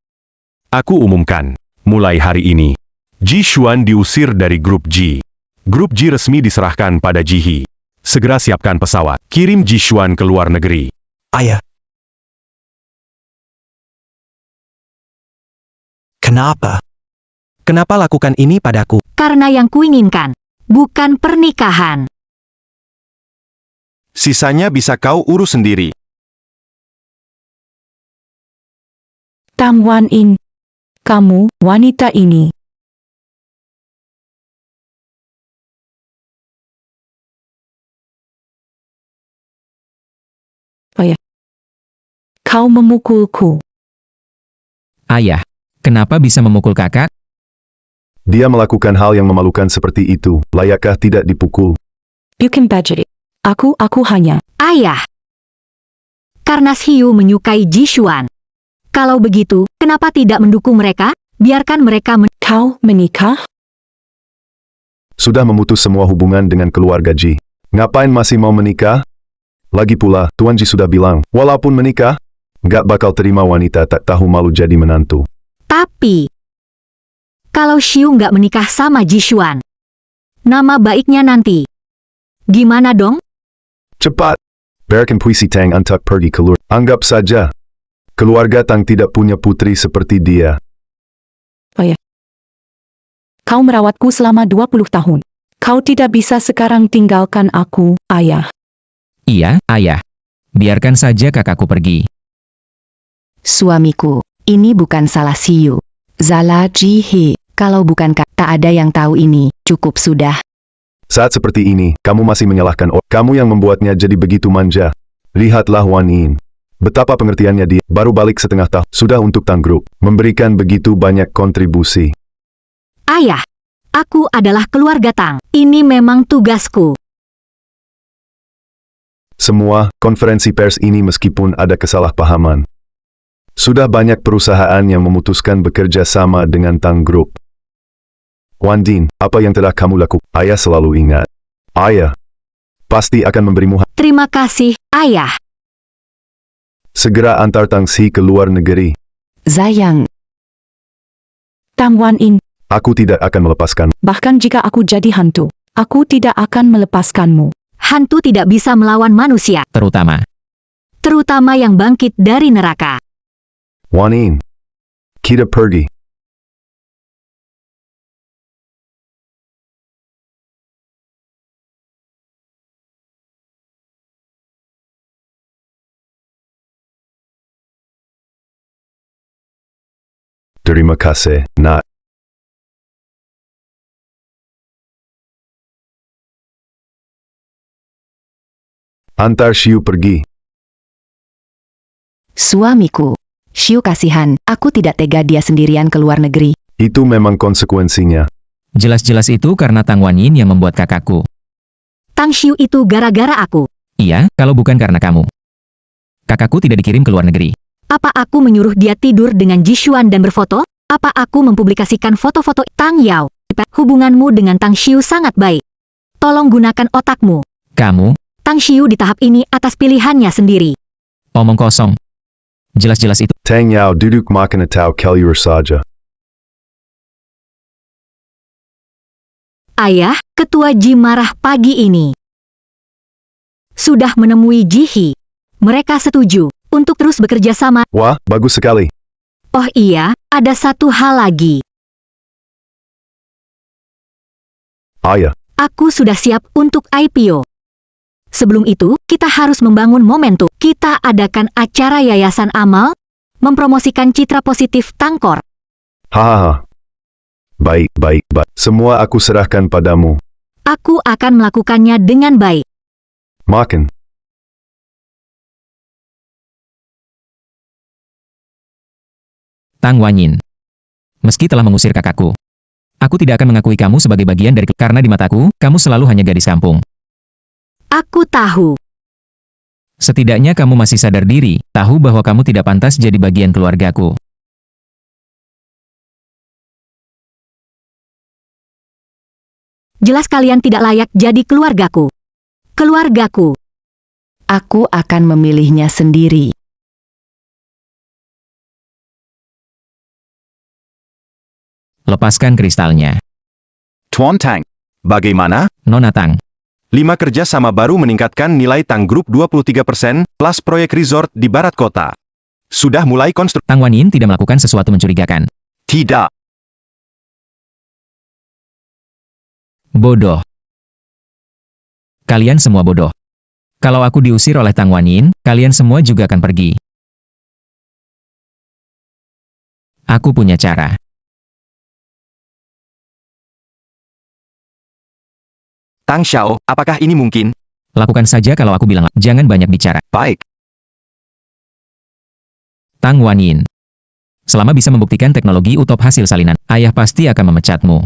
Aku umumkan, mulai hari ini, Ji Xuan diusir dari grup Ji. Grup Ji resmi diserahkan pada Ji He. Segera siapkan pesawat, kirim Ji Xuan ke luar negeri.
ayah. Kenapa?
Kenapa lakukan ini padaku?
Karena yang kuinginkan, bukan pernikahan.
Sisanya bisa kau urus sendiri.
Tang Wan Yin. Kamu, wanita ini. Kau memukulku.
Ayah, kenapa bisa memukul kakak?
Dia melakukan hal yang memalukan seperti itu, layakkah tidak dipukul?
Bukan Bejitu. Aku hanya.
Ayah. Karena Xiu menyukai Ji Xuan. Kalau begitu, kenapa tidak mendukung mereka? Biarkan mereka
Kau menikah?
Sudah memutus semua hubungan dengan keluarga Ji. Ngapain masih mau menikah? Lagi pula, Tuan Ji sudah bilang, walaupun menikah, nggak bakal terima wanita tak tahu malu jadi menantu.
Tapi, kalau Xiu nggak menikah sama Ji Xuan, nama baiknya nanti. Gimana dong?
Cepat! Biarkan puisi Tang Antak pergi keluar. Anggap saja, keluarga Tang tidak punya putri seperti dia.
Kau merawatku selama 20 tahun. Kau tidak bisa sekarang tinggalkan aku, ayah.
Iya, ayah. Biarkan saja kakakku pergi.
Suamiku, ini bukan salah Xiu. Zala Ji He. Kalau bukan tak ada yang tahu ini, cukup sudah.
Saat seperti ini, kamu masih menyalahkan orang. Kamu yang membuatnya jadi begitu manja. Lihatlah Wan Yin. Betapa pengertiannya dia, baru balik setengah tahun, sudah untuk Tang Group, memberikan begitu banyak kontribusi.
Ayah, aku adalah keluarga Tang. Ini memang tugasku.
Semua konferensi pers ini meskipun ada kesalahpahaman. Sudah banyak perusahaan yang memutuskan bekerja sama dengan Tang Group. Wan Din, apa yang telah kamu lakukan? Ayah selalu ingat. Ayah pasti akan memberimu.
Terima kasih, ayah.
Segera antar Tang Xi ke luar negeri.
Zayang,
Tang Wan Yin.
Aku tidak akan melepaskan.
Bahkan jika aku jadi hantu, aku tidak akan melepaskanmu.
Hantu tidak bisa melawan manusia,
Terutama,
yang bangkit dari neraka.
Wan Yin, kita pergi. Terima kasih, Nak. Antar Xiu pergi.
Suamiku. Xiu kasihan, aku tidak tega dia sendirian ke luar negeri.
Itu memang konsekuensinya.
Jelas-jelas itu karena Tang Wanyin yang membuat kakakku.
Tang Xiu itu gara-gara aku.
Iya, kalau bukan karena kamu. Kakakku tidak dikirim ke luar negeri.
Apa aku menyuruh dia tidur dengan Ji Xuan dan berfoto? Apa aku mempublikasikan foto-foto Tang Yao? Hubunganmu dengan Tang Xiu sangat baik. Tolong gunakan otakmu.
Kamu,
Tang Xiu di tahap ini atas pilihannya sendiri.
omong kosong. Jelas-jelas itu.
Tang Yao duduk makan atau keluar saja.
Ayah, Ketua Ji marah pagi ini. Sudah menemui Ji He. Mereka setuju untuk terus bekerja sama.
Wah, bagus sekali.
Oh iya, ada satu hal lagi.
Ayah,
Aku sudah siap untuk IPO. Sebelum itu, kita harus membangun momentum. Kita adakan acara Yayasan Amal, mempromosikan citra positif Tangkor.
hahaha. Baik. Semua aku serahkan padamu.
Aku akan melakukannya dengan baik.
Makan.
Tang Wanyin. Meski telah mengusir kakakku, aku tidak akan mengakui kamu sebagai bagian dari karena di mataku, kamu selalu hanya gadis kampung.
Aku tahu.
Setidaknya kamu masih sadar diri, tahu bahwa kamu tidak pantas jadi bagian keluargaku.
Jelas kalian tidak layak jadi keluargaku. Keluargaku.
Aku akan memilihnya sendiri.
Lepaskan kristalnya.
Tuan Tang, bagaimana?
Nona Tang.
5 kerja sama baru meningkatkan nilai Tang Group 23% plus proyek resort di barat kota. Sudah mulai konstruksi.
Tang Wanyin tidak melakukan sesuatu mencurigakan.
Tidak.
Bodoh. Kalian semua bodoh. Kalau aku diusir oleh Tang Wanyin, kalian semua juga akan pergi. Aku punya cara.
Tang Xiao, apakah ini mungkin?
Lakukan saja kalau aku bilang, jangan banyak bicara.
Baik.
Tang Wanyin. Selama bisa membuktikan teknologi utop hasil salinan, ayah pasti akan memecatmu.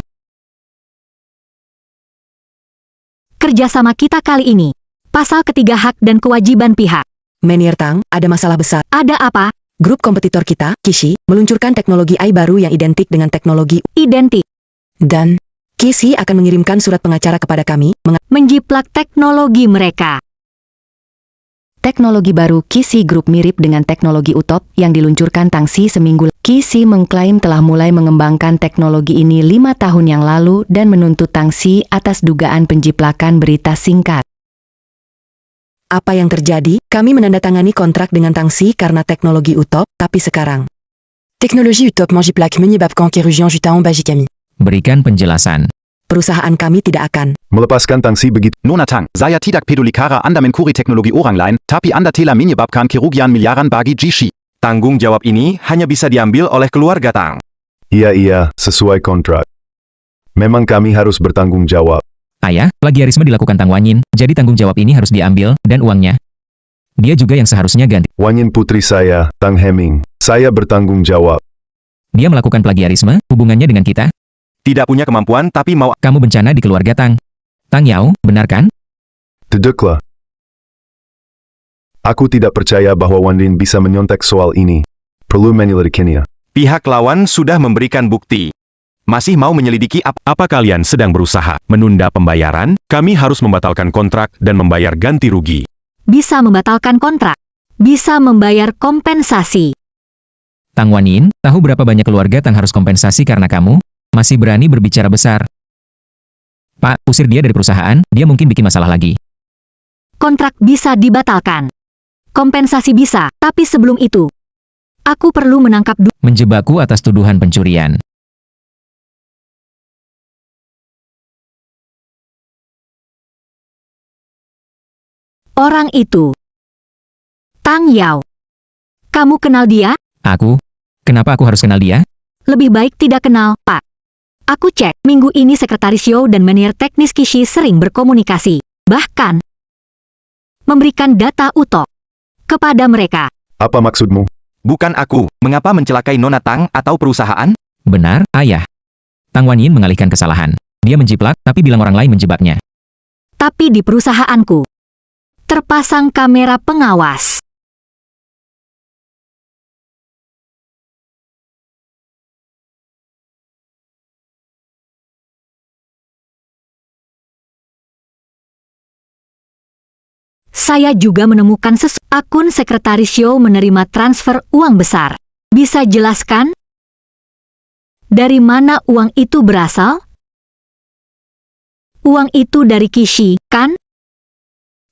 Kerjasama kita kali ini. Pasal ketiga hak dan kewajiban pihak.
Menir Tang, ada masalah besar.
Ada apa?
Grup kompetitor kita, Kishi, meluncurkan teknologi AI baru yang identik dengan teknologi
Identik.
dan Kishi akan mengirimkan surat pengacara kepada kami,
Menjiplak teknologi mereka.
Teknologi baru Kishi Group mirip dengan teknologi utop yang diluncurkan Tang Xi seminggu. Kishi mengklaim telah mulai mengembangkan teknologi ini 5 tahun yang lalu dan menuntut Tang Xi atas dugaan penjiplakan berita singkat.
Apa yang terjadi? Kami menandatangani kontrak dengan Tang Xi karena teknologi utop, tapi sekarang. Teknologi utop menjiplak menyebabkan kerugian jutaan bagi kami.
Berikan penjelasan.
Perusahaan kami tidak akan.
Melepaskan Tang Xi begitu.
Nona Tang, saya tidak peduli kara Anda mencuri teknologi orang lain, tapi Anda telah menyebabkan kerugian miliaran bagi Jishi. Tanggung jawab ini hanya bisa diambil oleh keluarga Tang.
Iya, sesuai kontrak. Memang kami harus bertanggung jawab.
Ayah, plagiarisme dilakukan Tang Wanyin, jadi tanggung jawab ini harus diambil, dan uangnya. Dia juga yang seharusnya ganti.
Wanyin putri saya, Tang Heming. Saya bertanggung jawab.
Dia melakukan plagiarisme, hubungannya dengan kita?
Tidak punya kemampuan tapi mau.
Kamu bencana di keluarga Tang. Tang Yao, benar kan?
Dedeklah. Aku tidak percaya bahwa Wanyin bisa menyontek soal ini. Perlu menyelidikinya.
Pihak lawan sudah memberikan bukti. Masih mau menyelidiki apa?
Apa kalian sedang berusaha menunda pembayaran? Kami harus membatalkan kontrak dan membayar ganti rugi.
Bisa membatalkan kontrak. Bisa membayar kompensasi.
Tang Wanyin, tahu berapa banyak keluarga Tang harus kompensasi karena kamu? Masih berani berbicara besar. Pak, usir dia dari perusahaan, dia mungkin bikin masalah lagi.
Kontrak bisa dibatalkan. Kompensasi bisa, tapi sebelum itu, aku perlu menangkap
Menjebakku atas tuduhan pencurian.
orang itu. Tang Yao. Kamu kenal dia?
Aku? Kenapa aku harus kenal dia?
Lebih baik tidak kenal, Pak. Aku cek, minggu ini Sekretaris Yao dan Menir Teknis Kishi sering berkomunikasi. Bahkan, memberikan data Utop kepada mereka.
Apa maksudmu?
Bukan aku. Mengapa mencelakai Nona Tang atau perusahaan?
Benar, Ayah. Tang Wanyin mengalihkan kesalahan. Dia menjiplak, tapi bilang orang lain menjebaknya.
Tapi di perusahaanku terpasang kamera pengawas. Saya juga menemukan akun Sekretaris Xiao menerima transfer uang besar. Bisa jelaskan? Dari mana uang itu berasal? Uang itu dari Kishi, kan?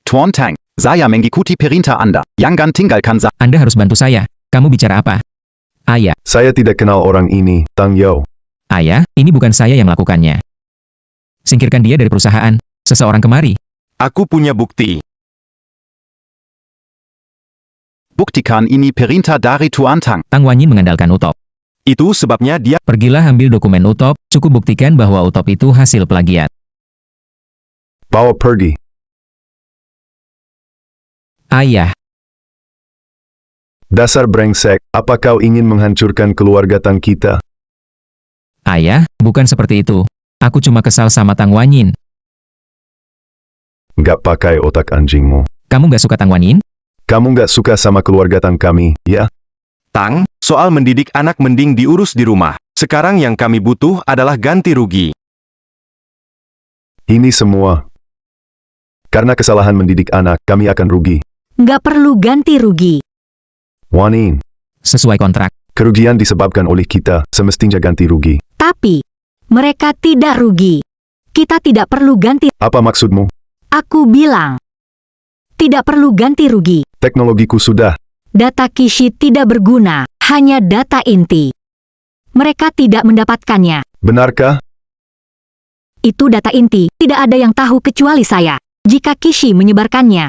Tuan Tang, saya mengikuti perintah Anda. Jangan tinggalkan saya.
Anda harus bantu saya. Kamu bicara apa? Ayah,
Saya tidak kenal orang ini, Tang Yao.
Ayah, ini bukan saya yang melakukannya. Singkirkan dia dari perusahaan. Seseorang kemari.
Aku punya bukti.
Buktikan ini perintah dari Tuan Tang.
Tang Wanyin mengandalkan Utop.
Itu sebabnya dia...
Pergilah ambil dokumen Utop, cukup buktikan bahwa Utop itu hasil plagiat.
Bawa pergi.
Ayah,
Dasar brengsek, apa kau ingin menghancurkan keluarga Tang kita?
Ayah, bukan seperti itu. Aku cuma kesal sama Tang Wanyin.
Gak pakai otak anjingmu.
Kamu gak suka Tang Wanyin?
Kamu gak suka sama keluarga Tang kami, ya?
Tang, soal mendidik anak mending diurus di rumah. Sekarang yang kami butuh adalah ganti rugi.
Ini semua. Karena kesalahan mendidik anak, kami akan rugi.
Nggak perlu ganti rugi.
Wanin,
Sesuai kontrak.
kerugian disebabkan oleh kita, semestinya ganti rugi.
Tapi, mereka tidak rugi. Kita tidak perlu ganti.
Apa maksudmu?
Aku bilang, tidak perlu ganti rugi.
Teknologiku sudah.
Data Kishi tidak berguna, hanya data inti. Mereka tidak mendapatkannya.
Benarkah?
Itu data inti, tidak ada yang tahu kecuali saya. Jika Kishi menyebarkannya,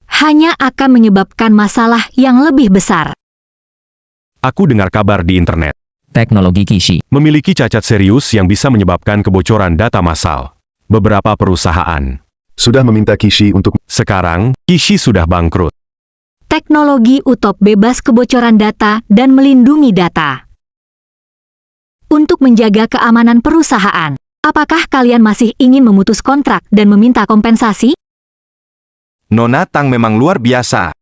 hanya akan menyebabkan masalah yang lebih besar.
Aku dengar kabar di internet.
Teknologi Kishi.
Memiliki cacat serius yang bisa menyebabkan kebocoran data massal. Beberapa perusahaan.
Sudah meminta Kishi untuk...
Sekarang, Kishi sudah bangkrut.
Teknologi Utop bebas kebocoran data dan melindungi data. Untuk menjaga keamanan perusahaan, apakah kalian masih ingin memutus kontrak dan meminta kompensasi?
Nona Tang memang luar biasa.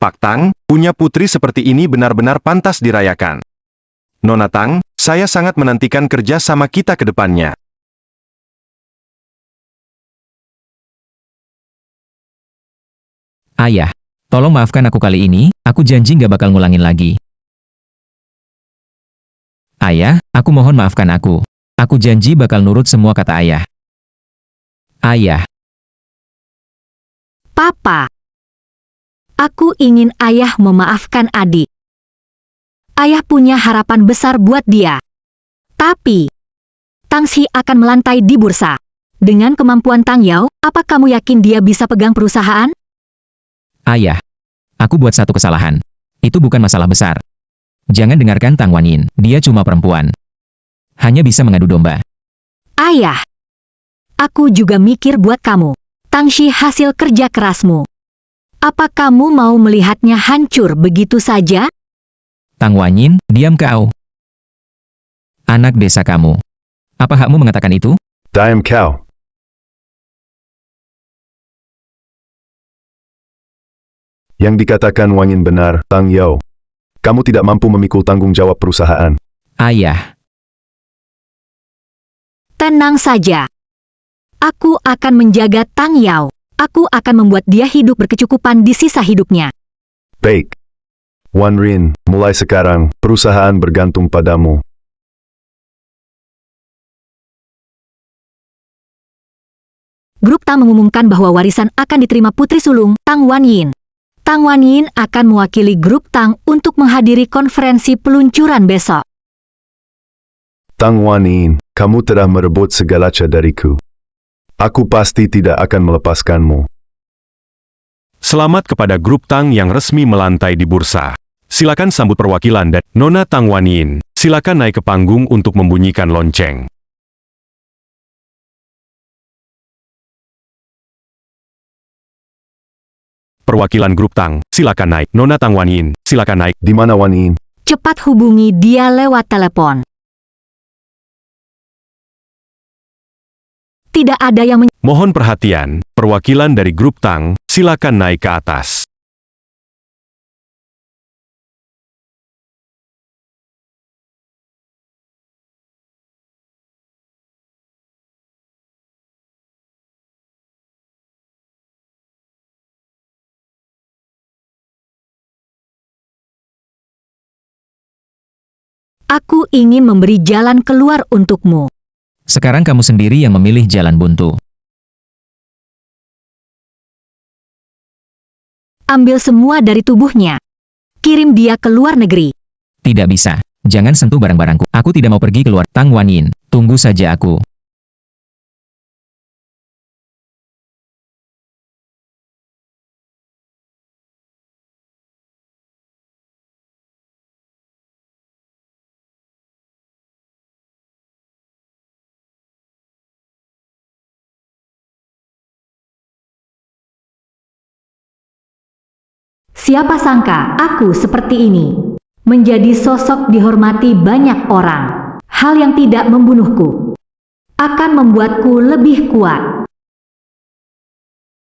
Pak Tang, punya putri seperti ini benar-benar pantas dirayakan. Nona Tang, saya sangat menantikan kerja sama kita ke depannya.
Ayah, tolong maafkan aku kali ini, aku janji gak bakal ngulangin lagi. Ayah, aku mohon maafkan aku. Aku janji bakal nurut semua kata ayah. Ayah,
Papa, aku ingin ayah memaafkan adik. Ayah punya harapan besar buat dia. Tapi, Tang Xi akan melantai di bursa. Dengan kemampuan Tang Yao, apa kamu yakin dia bisa pegang perusahaan?
ayah. Aku buat satu kesalahan. Itu bukan masalah besar. Jangan dengarkan Tang Wanyin, dia cuma perempuan. Hanya bisa mengadu domba.
Ayah, aku juga mikir buat kamu. Tang Xi hasil kerja kerasmu. Apa kamu mau melihatnya hancur begitu saja?
Tang Wanyin, diam kau. Anak desa kamu. Apa hakmu mengatakan itu?
Diam kau. Yang dikatakan Wanyin benar, Tang Yao. Kamu tidak mampu memikul tanggung jawab perusahaan.
Ayah,
Tenang saja. Aku akan menjaga Tang Yao. Aku akan membuat dia hidup berkecukupan di sisa hidupnya.
Baik. Wan Rin, mulai sekarang, perusahaan bergantung padamu.
Grup Tang mengumumkan bahwa warisan akan diterima putri sulung, Tang Wanyin. Tang Wanyin akan mewakili grup Tang untuk menghadiri konferensi peluncuran besok.
Tang Wanyin, kamu telah merebut segala dariku. Aku pasti tidak akan melepaskanmu.
Selamat kepada grup Tang yang resmi melantai di bursa. Silakan sambut perwakilan dan Nona Tang Wanyin. Silakan naik ke panggung untuk membunyikan lonceng. Perwakilan grup Tang, silakan naik. Nona Tang Wan Yin, silakan naik.
Di mana Wan Yin?
Cepat hubungi dia lewat telepon. Tidak ada yang
Mohon perhatian, perwakilan dari grup Tang, silakan naik ke atas.
Aku ingin memberi jalan keluar untukmu.
Sekarang kamu sendiri yang memilih jalan buntu.
Ambil semua dari tubuhnya. Kirim dia ke luar negeri.
Tidak bisa. Jangan sentuh barang-barangku. Aku tidak mau pergi keluar. Tang Wan Yin, tunggu saja aku.
Siapa sangka aku seperti ini. Menjadi sosok dihormati banyak orang. Hal yang tidak membunuhku akan membuatku lebih kuat.